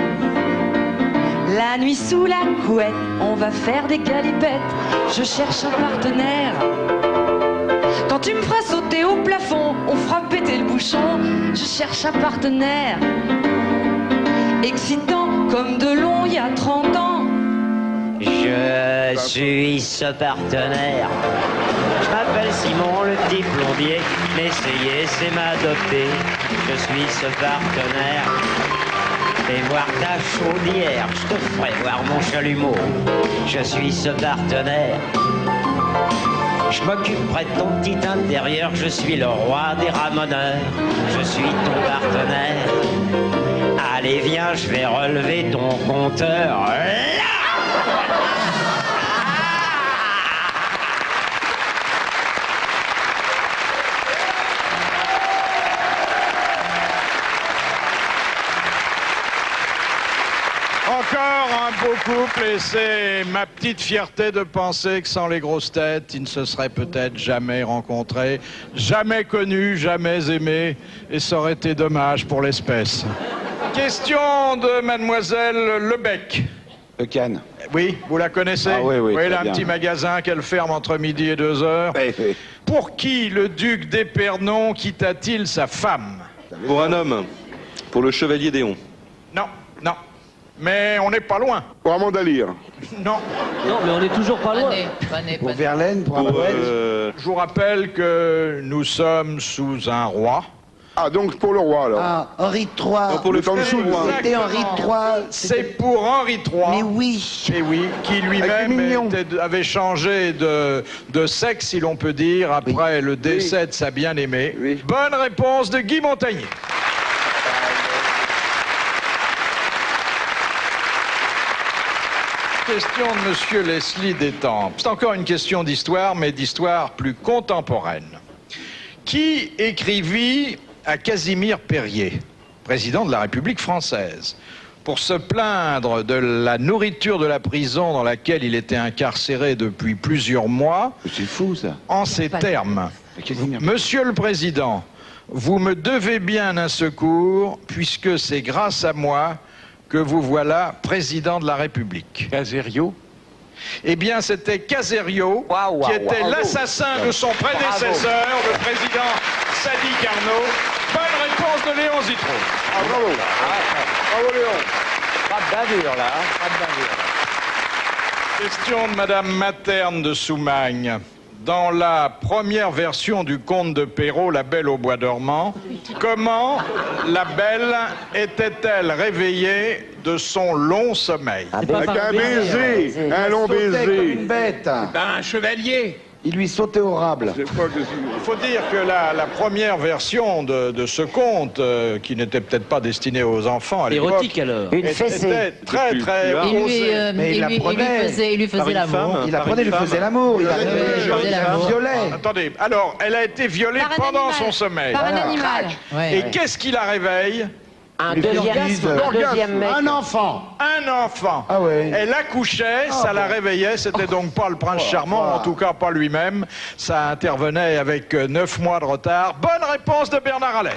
La nuit sous la couette, on va faire des galipettes. Je cherche un partenaire. Quand tu me feras sauter au plafond, on fera péter le bouchon. Je cherche un partenaire. Excitant comme de long il y a 30 ans. Je suis ce partenaire. Je m'appelle Simon, le petit plombier. M'essayer, c'est m'adopter. Je suis ce partenaire. Fais voir ta chaudière, je te ferai voir mon chalumeau. Je suis ce partenaire. Je m'occuperai de ton petit intérieur. Je suis le roi des ramoneurs. Je suis ton partenaire. Allez, viens, je vais relever ton compteur. Là! Encore un beau couple et c'est ma petite fierté de penser que sans les grosses têtes, ils ne se seraient peut-être jamais rencontrés, jamais connus, jamais aimés et ça aurait été dommage pour l'espèce. Question de mademoiselle Lebec. Le Cannes. Oui, vous la connaissez? Ah oui, oui, elle très a un bien. petit magasin qu'elle ferme entre midi et 2 heures. Oui, oui. Pour qui le duc d'Épernon quitta-t-il sa femme? Pour un homme, pour le chevalier Déon. Non, non. Mais on n'est pas loin. Pour Amanda Lear. Non. Non, mais on est toujours pas loin. Pour Verlaine, pour Pour, Amouette. Je vous rappelle que nous sommes sous un roi. Ah, donc pour le roi, alors. Ah, Henri III. Non, pour le temps de sous, moi. C'était Henri III. C'est pour Henri III. Mais oui. Et oui, qui Avec lui-même les mignons. avait changé de sexe, si l'on peut dire, après le décès de sa bien-aimée. Oui. Bonne réponse de Guy Montagnier. Question de Monsieur Leslie Détempes. C'est encore une question d'histoire, mais d'histoire plus contemporaine. Qui écrivit à Casimir Périer, président de la République française, pour se plaindre de la nourriture de la prison dans laquelle il était incarcéré depuis plusieurs mois, C'est fou, ça. en ces termes. Casimir. Monsieur le Président, vous me devez bien un secours, puisque c'est grâce à moi que vous voilà président de la République. Caserio. Eh bien, c'était Caserio, qui était l'assassin de son prédécesseur, le président Sadi Carnot. Bonne réponse de Léon Zitrone. Ah, bravo. Bravo, Léon. Pas de bavure, là. Hein. Pas de bavure. Question de Madame Materne de Soumagne. Dans la première version du conte de Perrault, La Belle au bois dormant, comment la belle était-elle réveillée de son long sommeil? Avec un baiser, un long Sautait comme baiser. une bête. Un chevalier. Il lui sautait au rable. C'est pas que Il faut dire que la première version de ce conte, qui n'était peut-être pas destiné aux enfants à l'époque, Érotique alors. Une fessée. était très très Il lui- osée. Mais il apprenait. il lui Par faisait une l'amour. femme. Il Par apprenait, une il lui femme. faisait l'amour. Il faisait avait un l'amour. violet. Attendez, alors, elle a été violée Par un pendant animal. son sommeil. Par un animal. Ouais. Et qu'est-ce qui la réveille? Un Les deuxième orgasmes. mec. Un enfant. Un enfant. Ah ouais. Elle accouchait, ça la réveillait, c'était donc pas le prince charmant, en tout cas pas lui-même. Ça intervenait avec 9 mois de retard. Bonne réponse de Bernard Allais.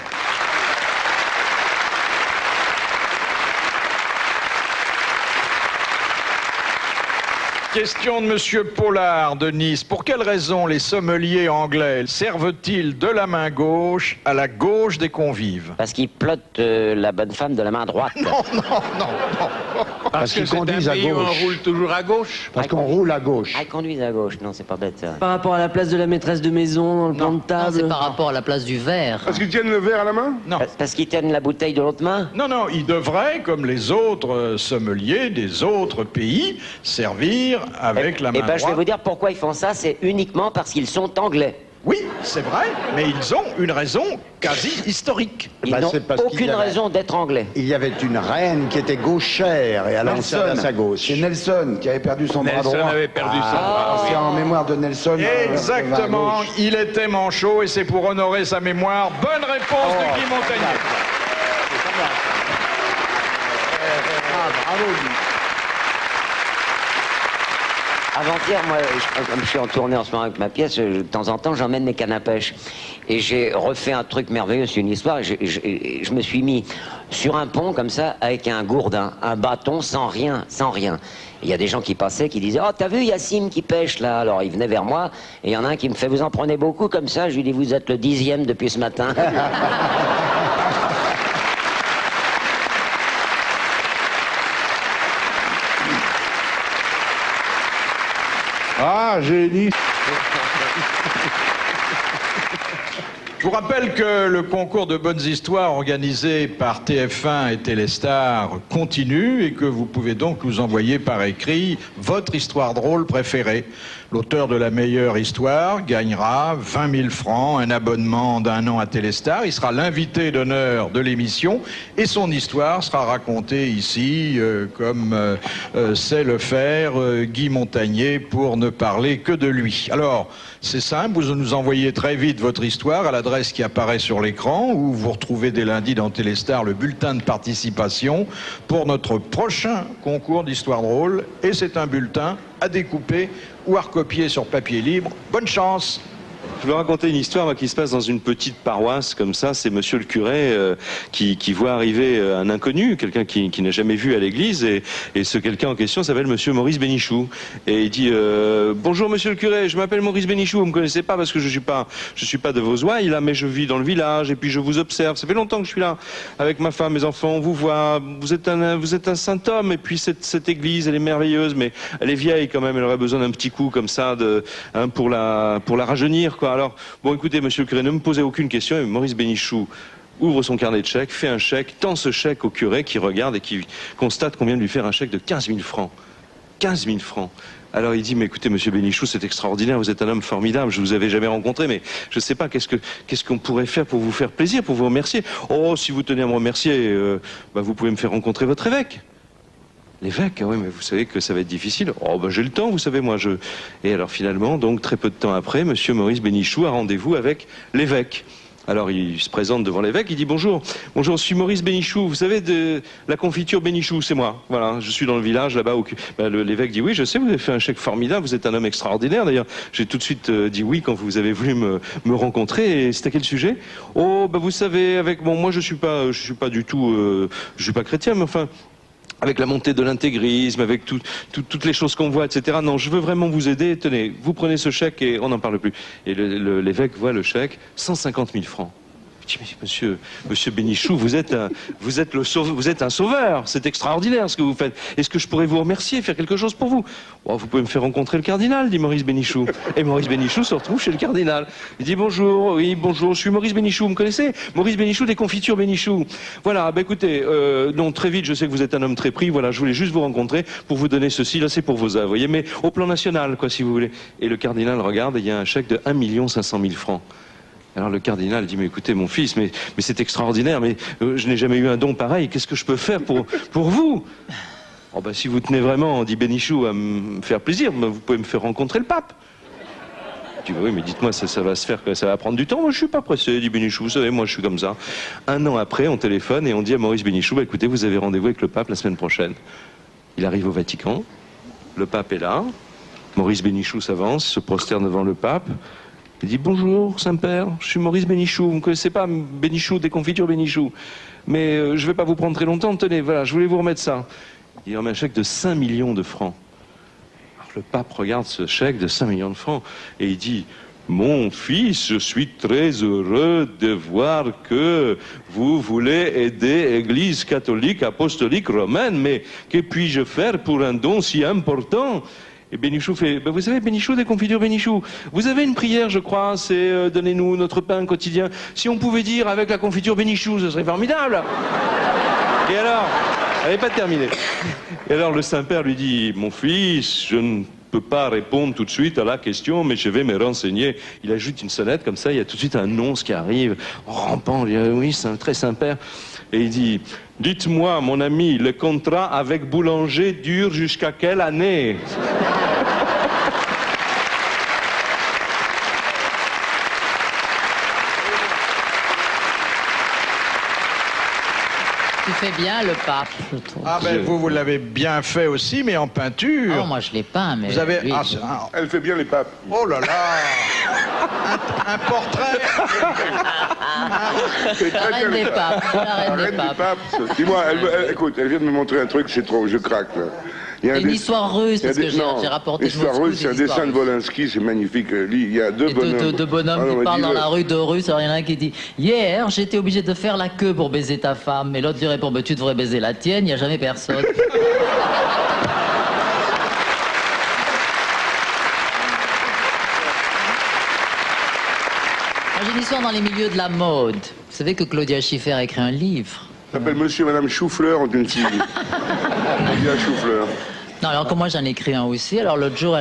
Question de Monsieur Pollard de Nice. Pour quelle raison les sommeliers anglais servent-ils de la main gauche à la gauche des convives? Parce qu'il plotte la bonne femme de la main droite. Parce que qu'ils c'est un conduisent à pays où on gauche. roule toujours à gauche. Parce qu'on roule à gauche. Ah, ils conduisent à gauche. Non, c'est pas bête, ça. Par rapport à la place de la maîtresse de maison dans le plan de Non, table. c'est par rapport à la place du verre. Parce qu'ils tiennent le verre à la main? Non. Parce qu'ils tiennent la bouteille de l'autre main. Non, non, ils devraient, comme les autres sommeliers des autres pays, servir avec la main Eh ben, je vais droite. vous dire pourquoi ils font ça. C'est uniquement parce qu'ils sont anglais. Oui, c'est vrai, mais ils ont une raison quasi historique. Ils Bah, n'ont c'est parce qu'il aucune y avait- raison d'être anglais. Il y avait une reine qui était gauchère et elle en servait à sa gauche. C'est Nelson qui avait perdu son bras Nelson droit. avait perdu son bras. C'est en mémoire de Nelson. Exactement, à gauche. il était manchot et c'est pour honorer sa mémoire. Bonne réponse de Guy Montagnier. Avant-hier, moi, comme je suis en tournée en ce moment avec ma pièce, de temps en temps, j'emmène mes cannes à pêche. Et j'ai refait un truc merveilleux, c'est une histoire. Et je me suis mis sur un pont comme ça, avec un gourdin, un bâton, sans rien, sans rien. Il y a des gens qui passaient, qui disaient « Oh, t'as vu Yacine qui pêche là ?» Alors ils venaient vers moi, et il y en a un qui me fait « Vous en prenez beaucoup comme ça ?» Je lui dis « Vous êtes le 10e depuis ce matin. » Ah, génie. Je vous rappelle que le concours de bonnes histoires organisé par TF1 et Téléstar continue et que vous pouvez donc nous envoyer par écrit votre histoire drôle préférée. L'auteur de la meilleure histoire gagnera 20 000 francs, un abonnement d'1 an à Téléstar. Il sera l'invité d'honneur de l'émission et son histoire sera racontée ici comme sait le faire Guy Montagnier pour ne parler que de lui. Alors, c'est simple, vous nous envoyez très vite votre histoire à l'adresse qui apparaît sur l'écran où vous retrouvez dès lundi dans Téléstar le bulletin de participation pour notre prochain concours d'histoire drôle. Et c'est un bulletin à découper ou à recopier sur papier libre. Bonne chance! Je vais raconter une histoire qui se passe dans une petite paroisse comme ça. C'est monsieur le curé qui voit arriver un inconnu, quelqu'un qui n'a jamais vu à l'église, et ce quelqu'un en question s'appelle monsieur Maurice Bénichou. Et il dit bonjour monsieur le curé, je m'appelle Maurice Bénichou, vous me connaissez pas parce que je suis pas de vos ouailles là, mais je vis dans le village et puis je vous observe. Ça fait longtemps que je suis là avec ma femme, mes enfants, on vous voit, vous êtes un saint homme, et puis cette église elle est merveilleuse, mais elle est vieille quand même, elle aurait besoin d'un petit coup comme ça pour la rajeunir quoi. Alors, bon, écoutez, monsieur le curé, ne me posez aucune question. Et Maurice Bénichou ouvre son carnet de chèques, fait un chèque, tend ce chèque au curé qui regarde et qui constate qu'on vient de lui faire un chèque de 15 000 francs. 15 000 francs. Alors il dit, mais écoutez, monsieur Bénichou, c'est extraordinaire, vous êtes un homme formidable, je vous avais jamais rencontré, mais je ne sais pas, qu'est-ce qu'on pourrait faire pour vous faire plaisir, pour vous remercier? Oh, si vous tenez à me remercier, vous pouvez me faire rencontrer votre évêque. L'évêque, ah oui, mais vous savez que ça va être difficile. Oh, j'ai le temps, vous savez, moi, Et alors, finalement, donc, très peu de temps après, monsieur Maurice Bénichou a rendez-vous avec l'évêque. Alors, il se présente devant l'évêque, il dit bonjour, je suis Maurice Bénichou, vous savez, de la confiture Bénichou, c'est moi. Voilà, je suis dans le village, là-bas. L'évêque dit oui, je sais, vous avez fait un chèque formidable, vous êtes un homme extraordinaire. D'ailleurs, j'ai tout de suite dit oui quand vous avez voulu me rencontrer. Et c'est à quel sujet? Oh, vous savez, moi, je suis pas du tout, je suis pas chrétien, mais enfin, avec la montée de l'intégrisme, avec toutes les choses qu'on voit, etc. Non, je veux vraiment vous aider. Tenez, vous prenez ce chèque et on n'en parle plus. Et l'évêque voit le chèque, 150 000 francs. Je dis, mais monsieur Bénichou, vous êtes un sauveur. C'est extraordinaire ce que vous faites. Est-ce que je pourrais vous remercier, faire quelque chose pour vous? Oh, vous pouvez me faire rencontrer le cardinal, dit Maurice Bénichou. Et Maurice Bénichou se retrouve chez le cardinal. Il dit bonjour, oui, bonjour, je suis Maurice Bénichou, vous me connaissez? Maurice Bénichou des confitures Bénichou. Voilà, écoutez, non, très vite, je sais que vous êtes un homme très pris, voilà, je voulais juste vous rencontrer pour vous donner ceci, là c'est pour vos œuvres, vous voyez, mais au plan national, quoi, si vous voulez. Et le cardinal regarde et il y a un chèque de 1 500 000 francs. Alors le cardinal dit, mais écoutez mon fils, mais c'est extraordinaire, mais je n'ai jamais eu un don pareil, qu'est-ce que je peux faire pour vous? Oh si vous tenez vraiment, dit Bénichou, à me faire plaisir, vous pouvez me faire rencontrer le pape. Je dis, oui, mais dites-moi, ça va se faire, ça va prendre du temps, moi je suis pas pressé, dit Bénichou, vous savez, moi je suis comme ça. 1 an après, on téléphone et on dit à Maurice Bénichou, écoutez, vous avez rendez-vous avec le pape la semaine prochaine. Il arrive au Vatican, le pape est là, Maurice Bénichou s'avance, se prosterne devant le pape. Il dit bonjour Saint-Père, je suis Maurice Bénichou, vous ne me connaissez pas, Bénichou, des confitures Bénichou. Mais je ne vais pas vous prendre très longtemps, tenez, voilà, je voulais vous remettre ça. Il remet un chèque de 5 millions de francs. Alors, le pape regarde ce chèque de 5 millions de francs et il dit, mon fils, je suis très heureux de voir que vous voulez aider l'Église catholique, apostolique, romaine, mais que puis-je faire pour un don si important? Et Bénichou fait, vous savez, Bénichou, des confitures Bénichou, vous avez une prière, je crois, c'est donnez-nous notre pain quotidien. Si on pouvait dire avec la confiture Bénichou, ce serait formidable. Et alors, elle n'est pas terminée. Et alors le Saint-Père lui dit, mon fils, je ne peux pas répondre tout de suite à la question, mais je vais me renseigner. Il ajoute une sonnette, comme ça, il y a tout de suite un nonce qui arrive, en rampant, il dit, oui, c'est un très Saint-Père. Et il dit, dites-moi, mon ami, le contrat avec Boulanger dure jusqu'à quelle année? Tu fais bien le pape, je trouve. Ah ben vous l'avez bien fait aussi, mais en peinture. Oh, moi je l'ai peint, mais... Vous avez... lui, Elle fait bien les papes. Oh là là un portrait. La reine des papes. La reine des papes. Dis-moi, écoute, elle vient de me montrer un truc, c'est trop, je craque là. Il y a Une histoire russe, parce que j'ai rapporté de Histoire Moscou russe, c'est un des dessin histoires de Volinsky, c'est magnifique. Il y a deux bonhommes. Deux bonhommes qui parlent dans la rue de Russe, alors il y en a un qui dit « Hier, j'étais obligé de faire la queue pour baiser ta femme. » Et l'autre lui répond « Tu devrais baiser la tienne, il n'y a jamais personne. » J'ai une histoire dans les milieux de la mode. Vous savez que Claudia Schiffer a écrit un livre. Ça s'appelle Monsieur et Madame Choufleur ont une fille. Claudia Choufleur. Non, alors que moi j'en ai écrit un aussi. Alors l'autre jour,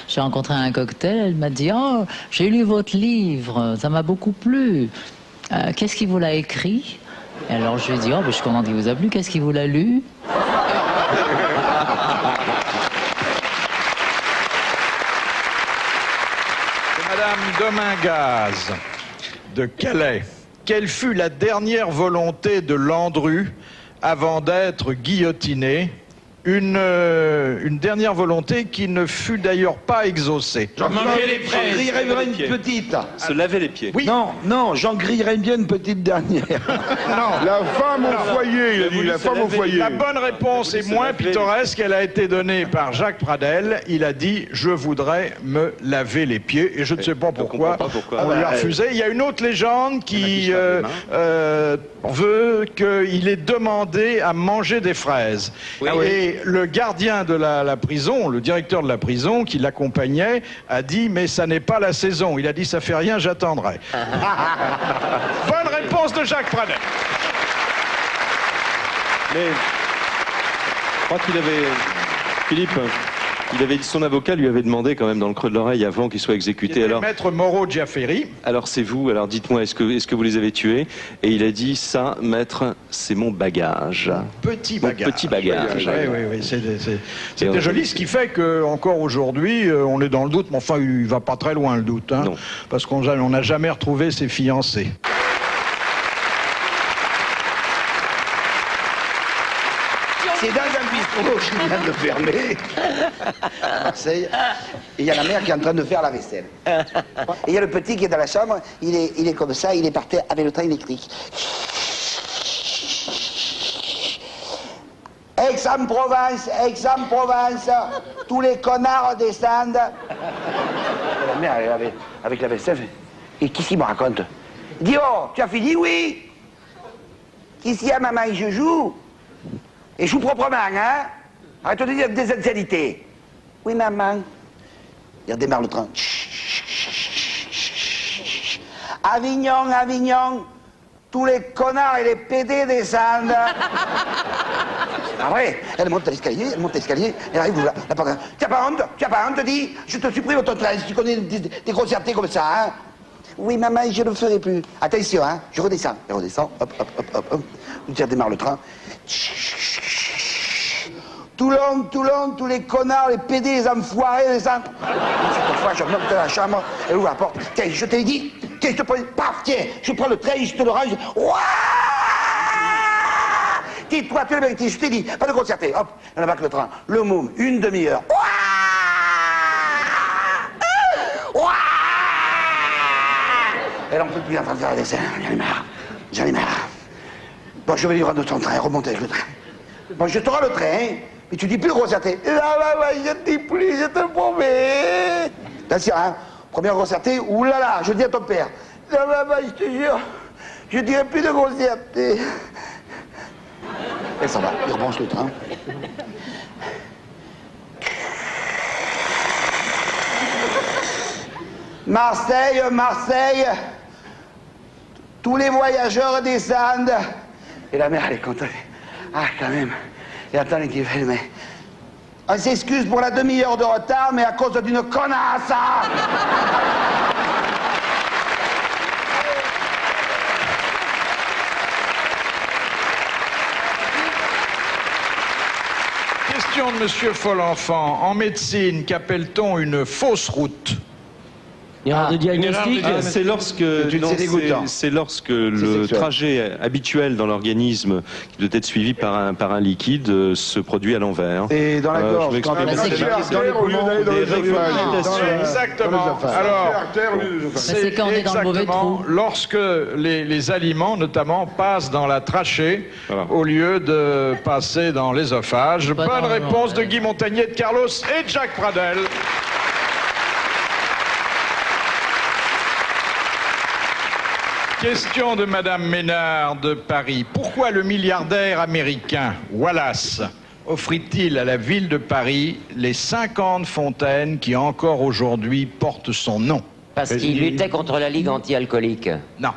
j'ai rencontré un cocktail, elle m'a dit « Oh, j'ai lu votre livre, ça m'a beaucoup plu. Qu'est-ce qui vous l'a écrit ?» Et alors je lui ai dit « Oh, ben, je suis content qu'il vous a plu, qu'est-ce qui vous l'a lu ?» Madame Domingaz de Calais. Quelle fut la dernière volonté de Landru avant d'être guillotiné? Une dernière volonté qui ne fut d'ailleurs pas exaucée. J'en grillerais les une pieds. petite. Se laver les pieds. Oui. Non, j'en grillerais bien une petite dernière. Non. La femme au foyer, il a dit, la femme au foyer. La bonne réponse est moins pittoresque. Elle a été donnée par Jacques Pradel. Il a dit « Je voudrais me laver les pieds ». Et je ne sais pas pourquoi on lui a refusé. Il y a une autre légende qui veut qu'il ait demandé à manger des fraises. Et le gardien de la prison, le directeur de la prison qui l'accompagnait, a dit « Mais ça n'est pas la saison ». Il a dit « Ça fait rien, j'attendrai ». Bonne réponse de Jacques Pradel. Mais je crois qu'il avait... Philippe, il avait dit, son avocat lui avait demandé quand même dans le creux de l'oreille avant qu'il soit exécuté. Alors, Maître Moreau Giaferi. alors c'est vous, alors dites-moi, est-ce que vous les avez tués? Et il a dit, ça, maître, c'est mon bagage. Petit Mon bagage. petit bagage. Oui, c'était joli, ce qui fait qu'encore aujourd'hui, on est dans le doute, mais enfin, il va pas très loin le doute, hein, Non. parce qu'on n'a jamais retrouvé ses fiancés. C'est dans un bistrot qui vient de fermer à Marseille. Et il y a la mère qui est en train de faire la vaisselle. Et il y a le petit qui est dans la chambre, il est comme ça, il est par terre avec le train électrique. Aix-en-Provence, Aix-en-Provence, tous les connards descendent. Et la mère, elle est avec la vaisselle. Et qu'est-ce qu'il me raconte? Il dit, oh, tu as fini? Oui. Qu'est-ce qu'il y a, maman? Je joue. Et joue proprement, hein? Arrête de dire des insanités. Oui, maman. Il redémarre le train. Avignon, Avignon. Tous les connards et les pédés descendent. Ah ouais, elle monte l'escalier, elle arrive là. Tu n'as pas honte, dis, je te supprime ton train si tu connais des grossièretés comme ça, hein? Oui, maman, je ne le ferai plus. Attention, hein, je redescends. Elle redescend, hop. Tu redémarres le train. Toulon, tous les connards, les pédés, les enfoirés, les gens. Cette fois, je monte dans la chambre, elle ouvre la porte. Tiens, je te l'ai dit, tiens, je te prends, paf, tiens, je prends le train, je te le range. Ouah! Tais-toi, tu l'as vérité, je t'ai dit, pas de grossièreté. Hop, elle embarque le train. Le môme, une demi-heure. Ouah! Elle en peut plus en train de faire la dessin. J'en ai marre. Bon, je vais lui rendre ton train, remonter avec le train. Bon, je te rends le train, mais tu dis plus grossièreté. Je ne dis plus, je te promets. Attention, hein, première grossièreté, oulala, je dis à ton père. Je te jure, je dirai plus de grossièreté. Et ça va, il rebranche le train. Marseille, tous les voyageurs descendent. Et la mère, elle est contente. Ah, quand même. Et attendez qu'il fait, mais... On s'excuse pour la demi-heure de retard, mais à cause d'une connasse. Question de Monsieur Folenfant. En médecine, qu'appelle-t-on une fausse route? Une erreur de diagnostic. C'est lorsque, non, c'est dégoûtant. c'est lorsque le sexuel. trajet habituel dans l'organisme, qui doit être suivi par un liquide, se produit à l'envers. Et dans la gorge, je quand m'explique. c'est dans les poumons, Des réglementations. Exactement. Alors, c'est quand on est dans le mauvais exactement trou. lorsque les aliments, notamment, passent dans la trachée au lieu de passer dans l'ésophage. Pas Bonne dans le réponse ventre. de Guy Montagnier, de Carlos et de Jacques Pradel. Question de Madame Ménard de Paris. Pourquoi le milliardaire américain Wallace offrit-il à la ville de Paris les 50 fontaines qui encore aujourd'hui portent son nom? Parce qu'il luttait contre la Ligue anti-alcoolique. Non.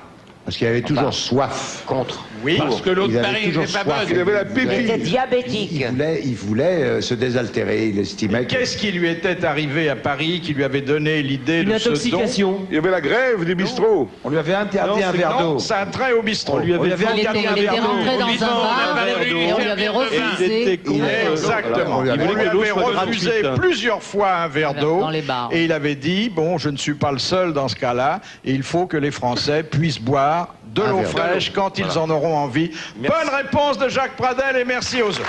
Parce qu'il avait toujours soif. Contre. Oui. Parce que l'autre Il avait Paris toujours n'était pas soif. bonne. Il avait la Il était diabétique. Il voulait se désaltérer. Il estimait que... Qu'est-ce qui lui était arrivé à Paris qui lui avait donné l'idée Une de ce don? intoxication. Il y avait la grève des bistrots. On lui avait interdit un verre Non, d'eau. c'est un trait au bistrot. On lui avait Il était rentré dans un bar et on lui avait Il refusé était contre. Exactement. Il On voulait lui que l'eau avait soit refusé gratuite. plusieurs fois un verre d'eau. Dans les bars. Et il avait dit, bon, je ne suis pas le seul dans ce cas-là, et il faut que les Français puissent boire de l'eau verre fraîche quand ils en auront envie. Bonne réponse de Jacques Pradel et merci aux autres.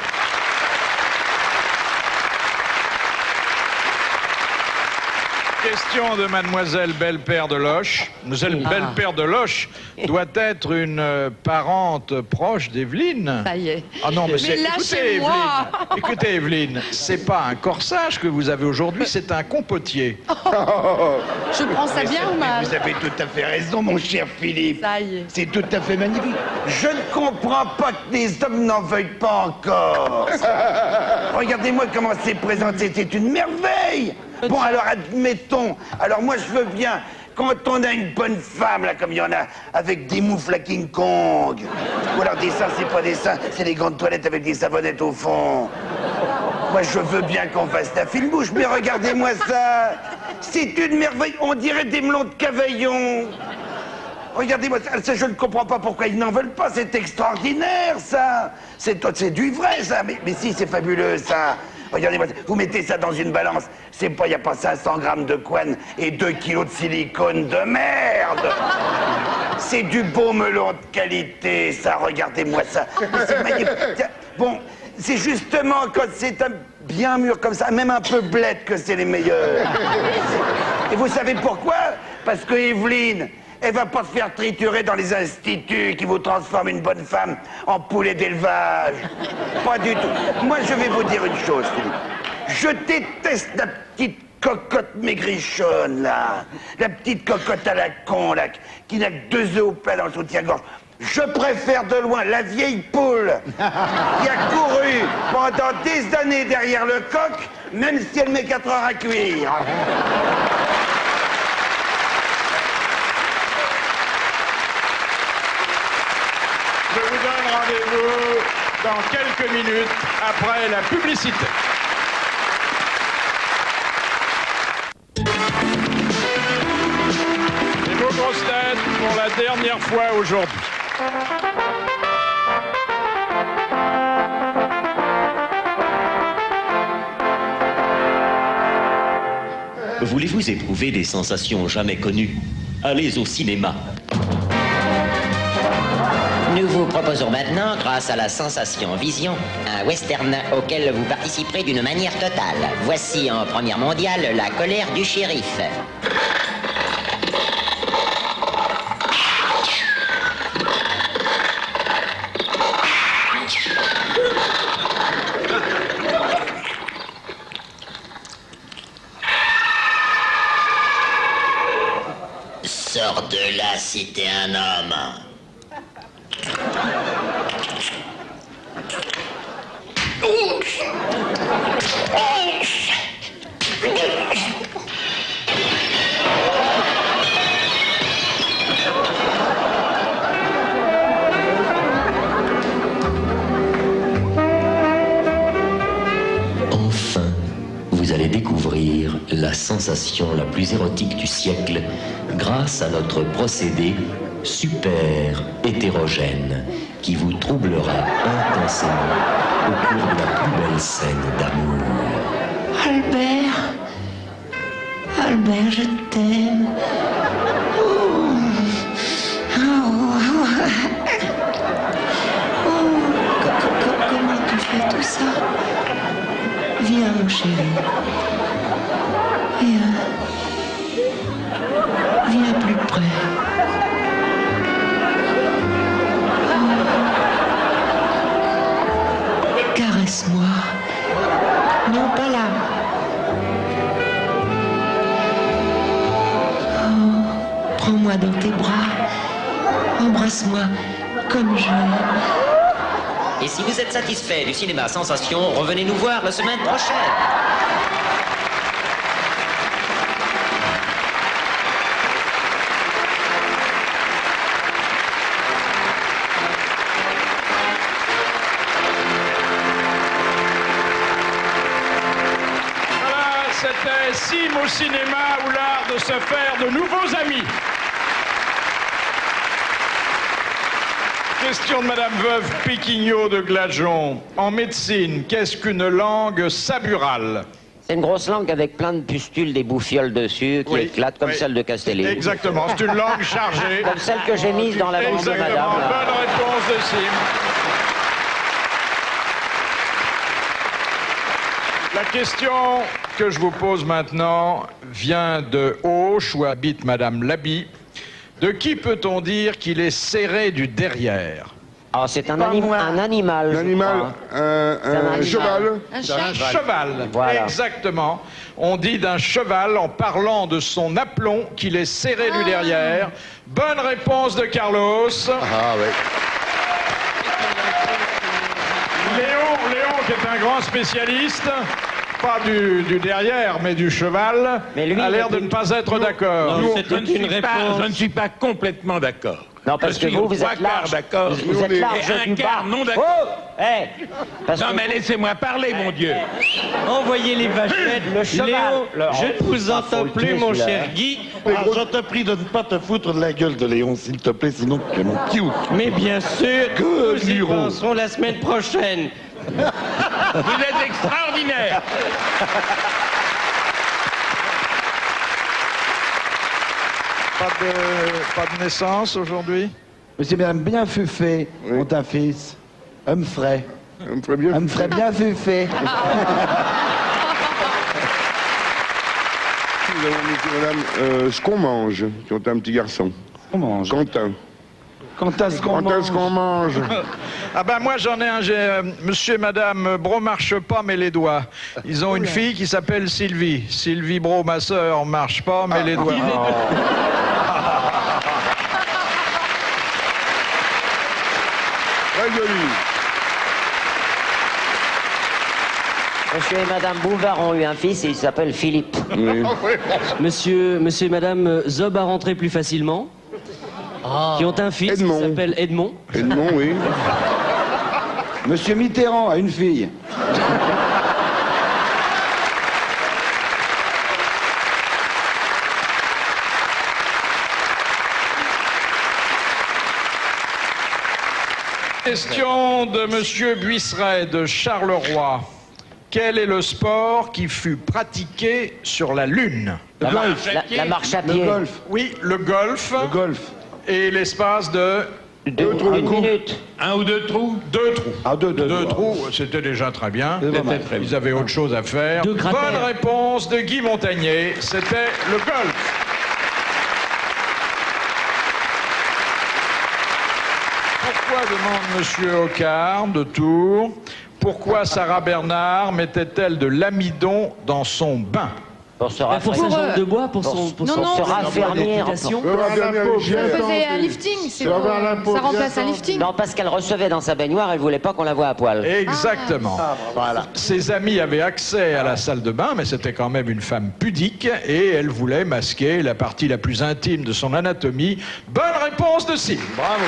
Question de Mademoiselle Belle-Père de Loche. Mademoiselle Belle-Père de Loche doit être une parente proche d'Evelyne. Ça y est. Ah non, mais c'est... Écoutez, lâchez-moi. Evelyne, écoutez, Evelyne, c'est pas un corsage que vous avez aujourd'hui, c'est un compotier. Je prends ça bien ou mal? Vous avez tout à fait raison, mon cher Philippe. Ça y est. C'est tout à fait magnifique. Je ne comprends pas que les hommes n'en veuillent pas encore. Regardez-moi comment c'est présenté, c'est une merveille. Bon, alors admettons, alors moi je veux bien, quand on a une bonne femme, là, comme il y en a, avec des moufles à King Kong, ou alors des seins, c'est pas des seins, c'est des gants de toilette avec des savonnettes au fond. Moi je veux bien qu'on fasse la fine bouche, mais regardez-moi ça. C'est une merveille, on dirait des melons de Cavaillon. Regardez-moi ça, je ne comprends pas pourquoi ils n'en veulent pas, c'est extraordinaire ça. C'est du vrai ça, mais si, c'est fabuleux ça. Regardez-moi, vous mettez ça dans une balance, c'est pas, y a pas 500 grammes de couenne et 2 kilos de silicone de merde. C'est du beau melon de qualité, ça, regardez-moi ça. C'est magnifique. Tiens, bon, c'est justement quand c'est bien mûr comme ça, même un peu blette, que c'est les meilleurs. Et vous savez pourquoi? Parce que Evelyne, elle va pas se faire triturer dans les instituts qui vous transforment une bonne femme en poulet d'élevage. Pas du tout. Moi, je vais vous dire une chose, Philippe. Je déteste la petite cocotte maigrichonne, là. La petite cocotte à la con, là, qui n'a que 2 œufs au plat dans le soutien-gorge. Je préfère de loin la vieille poule qui a couru pendant des années derrière le coq, même si elle met 4 heures à cuire. Je vous donne rendez-vous dans quelques minutes après la publicité. Et vos grosses têtes pour la dernière fois aujourd'hui. Voulez-vous éprouver des sensations jamais connues? Allez au cinéma. Nous vous proposons maintenant, grâce à la sensation vision, un western auquel vous participerez d'une manière totale. Voici en première mondiale La colère du shérif. Sors de là si t'es un homme. Enfin, vous allez découvrir la sensation la plus érotique du siècle grâce à notre procédé super hétérogène qui vous troublera intensément au cours de la plus belle scène d'amour. Albert. Albert, je t'aime. Comment tu fais tout ça? Viens, mon chéri. Viens. Viens plus près. Caresse-moi. Non, pas là. Oh, prends-moi dans tes bras. Embrasse-moi comme je l'aime. Et si vous êtes satisfait du cinéma Sensation, revenez nous voir la semaine prochaine. Voilà, c'était Sim au cinéma ou l'art de se faire de nouveaux amis. Question de Madame Veuve Péquignot de Glageon. En médecine, qu'est-ce qu'une langue saburale? C'est une grosse langue avec plein de pustules, des bouffioles dessus, qui éclatent comme celle de Castelli. Exactement, c'est une langue chargée. Comme celle que j'ai mise dans la bouche de madame. Exactement, là. bonne réponse de Sim. La question que je vous pose maintenant vient de Auch, où habite Madame Labi. De qui peut-on dire qu'il est serré du derrière? Ah, c'est un animal. Un animal, un cheval. Un Un chien. cheval, Voilà. exactement. On dit d'un cheval en parlant de son aplomb qu'il est serré du derrière. Bonne réponse de Carlos. Ah oui. Léon qui est un grand spécialiste, pas du derrière, mais du cheval, Mais lui, a l'air il est- de ne pas être d'accord. Non, je ne suis pas complètement d'accord. Non, parce Je que suis vous trois êtes quarts large. d'accord. Vous êtes large Et un du quart bas. non d'accord. Oh, hey, parce Non, que mais laissez-moi parler, mon Dieu. Envoyez les vachettes. Le cheval. Léon, je ne vous Ah, faut entends le plus, tuer, mon celui-là. cher Guy. Alors, je te prie de ne pas te foutre de la gueule de Léon, s'il te plaît, sinon tu es mon cute. Mais bien sûr, Que nous y Miro. penserons la semaine prochaine. Vous êtes extraordinaire. Pas de naissance aujourd'hui? Monsieur et Madame bien fuffé, Oui. ont un fils. Humphrey. Très bien. Humphrey bien fuffé. Nous avons monsieur et madame ce qu'on mange, qui ont un petit garçon. On mange. Quentin. Quand est-ce qu'on Quand est-ce qu'on mange? Ah ben moi j'en ai un, j'ai monsieur et madame Bro marche pas mais les doigts. Ils ont une fille qui s'appelle Sylvie. Sylvie Bro, ma sœur, marche pas mais les doigts. Très joli. Monsieur et Madame Bouvard ont eu un fils et il s'appelle Philippe. Oui. Monsieur et Madame Zob a rentré plus facilement. Qui ont un fils Edmond. qui s'appelle Edmond. Edmond, oui. Monsieur Mitterrand a une fille. Question de monsieur Buisseret de Charleroi. Quel est le sport qui fut pratiqué sur la Lune? La marche à Le pied. golf. Oui, le golf. Le golf. Et l'espace de Une minute. Un ou deux trous? deux trous. Ah, deux Trous, c'était déjà très bien. C'est pas mal. Ils avaient autre chose à faire. Deux cratères. Bonne réponse de Guy Montagnier, c'était le golf. Pourquoi, demande monsieur Ocard de Tours, pourquoi Sarah Bernard mettait-elle de l'amidon dans son bain? Pour se Pour sa rafraîchir. jambe de bois, pour son... Non, non, se raffermir. d'équitation. je faisais un lifting, ça remplace un lifting. Non, parce qu'elle recevait dans sa baignoire, elle voulait pas qu'on la voie à poil. Exactement. Voilà. Ses amis avaient accès à la salle de bain, mais c'était quand même une femme pudique et elle voulait masquer la partie la plus intime de son anatomie. Bonne réponse de Sim. Bravo.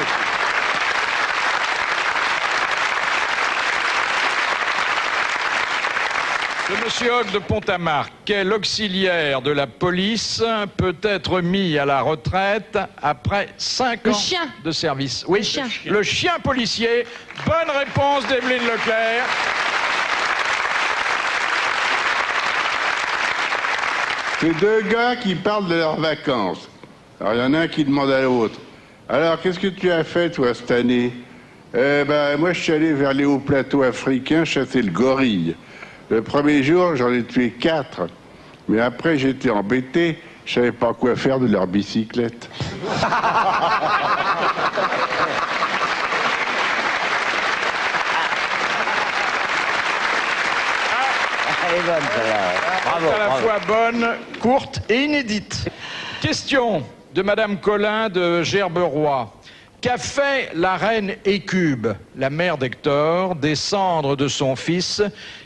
De monsieur Hogg de Pont-à-Marc, quel auxiliaire de la police peut être mis à la retraite après 5 Le ans chien. de service? Oui, chien. le chien policier. Bonne réponse d'Evelyne Leclerc. C'est deux gars qui parlent de leurs vacances. Alors, il y en a un qui demande à l'autre. Alors, qu'est-ce que tu as fait, toi, cette année? Moi, je suis allé vers les hauts plateaux africains chasser le gorille. Le premier jour, j'en ai tué 4. Mais après, j'étais embêté. Je savais pas quoi faire de leur bicyclette. Elle est bonne, celle-là. Bravo, à la bravo. fois bonne, courte et inédite. Question de Madame Collin de Gerberoy. Qu'a fait la reine Écube, la mère d'Hector, des cendres de son fils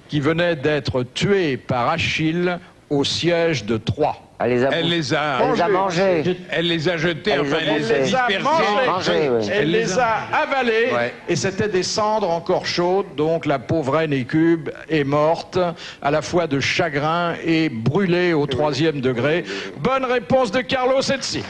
qui venait d'être tué par Achille au siège de Troie? Elle les a mangés. Elle les a jetés, enfin, elle les a Elle les a dispersés. mangés, oui. elle les a avalés, Ouais. et c'était des cendres encore chaudes, donc la pauvre reine Écube est morte, à la fois de chagrin et brûlée au 3e degré. Bonne réponse de Carlos Etsi.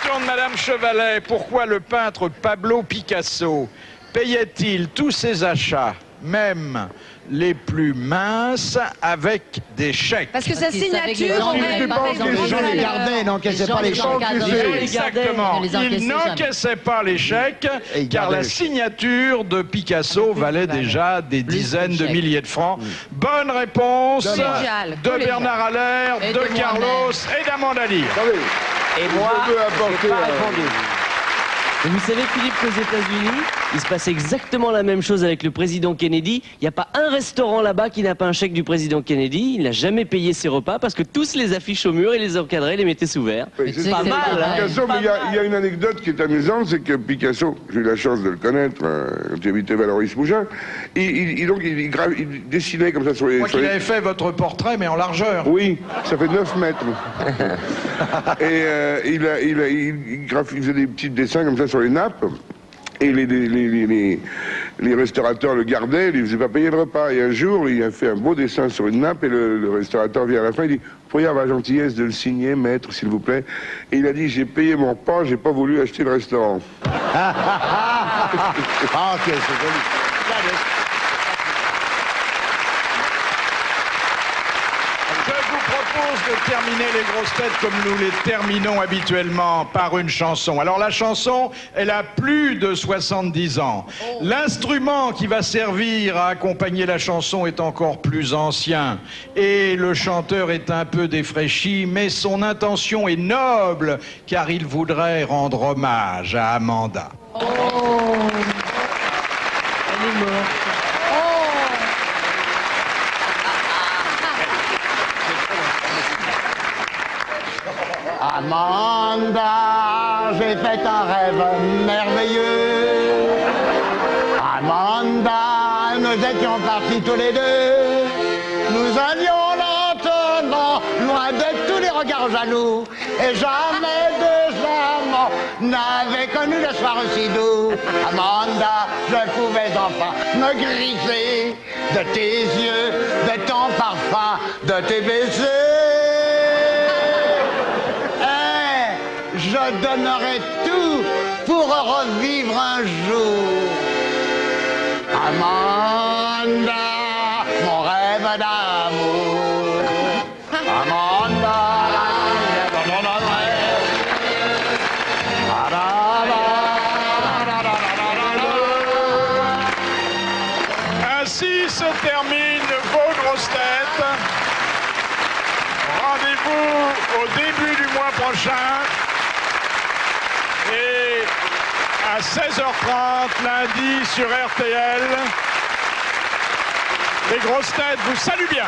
Question de Madame Chevalet. Pourquoi le peintre Pablo Picasso payait-il tous ses achats, même les plus minces, avec des chèques? Parce que sa Parce qu'il savait que les signature gens aurait n'aimaient pas par les exemple, gens Les gens les valeur. gardaient, n'encaissaient Les pas les gens chèques. les encaissaient. Exactement. Ne les encaissaient Il n'encaissait pas les chèques, Et il car gardait la le chèque. signature de Picasso valait déjà des dizaines de chèque. milliers de francs. Bonne réponse Collégial, de collégial. Bernard Allaire, Et de de Carlos et d'Amanda Lear. Et moi, veux j'ai apporter, pas répondu. Et vous savez, Philippe, qu'aux États-Unis, il se passe exactement la même chose avec le président Kennedy. Il n'y a pas un restaurant là-bas qui n'a pas un chèque du président Kennedy. Il n'a jamais payé ses repas parce que tous les affiches au mur, il les encadrait, les mettait sous verre. Mais tu sais Pas que c'est mal, vrai. hein. Picasso, mais il y a une anecdote qui est amusante, c'est que Picasso, j'ai eu la chance de le connaître quand j'habitais Valoris-Mougins, il dessinait comme ça sur les... Moi sur qu'il les- avait fait votre portrait, mais en largeur. Oui, ça fait 9 mètres. Et il faisait des petits dessins comme ça sur les nappes. Et les restaurateurs le gardaient, il ne faisait pas payer le repas. Et un jour, il a fait un beau dessin sur une nappe et le restaurateur vient à la fin, il dit « Pourriez avoir la gentillesse de le signer, maître, s'il vous plaît ?» Et il a dit « J'ai payé mon repas, j'ai pas voulu acheter le restaurant. » Ah, ok, c'est joli. Je vous propose de terminer les grosses têtes comme nous les terminons habituellement par une chanson. Alors la chanson, elle a plus de 70 ans. L'instrument qui va servir à accompagner la chanson est encore plus ancien. Et le chanteur est un peu défraîchi, mais son intention est noble, car il voudrait rendre hommage à Amanda. Elle est morte. Amanda, j'ai fait un rêve merveilleux. Amanda, nous étions partis tous les deux. Nous allions lentement, loin de tous les regards jaloux. Et jamais deux amants n'avaient connu le soir aussi doux. Amanda, je pouvais enfin me griffer de tes yeux, de ton parfum, de tes baisers. Je donnerais tout pour revivre un jour. Amanda, mon rêve d'amour. Amanda, mon rêve. Ainsi se terminent vos grosses têtes. Rendez-vous au début du mois prochain. Et à 16h30 lundi sur RTL. Les grosses têtes vous saluent bien.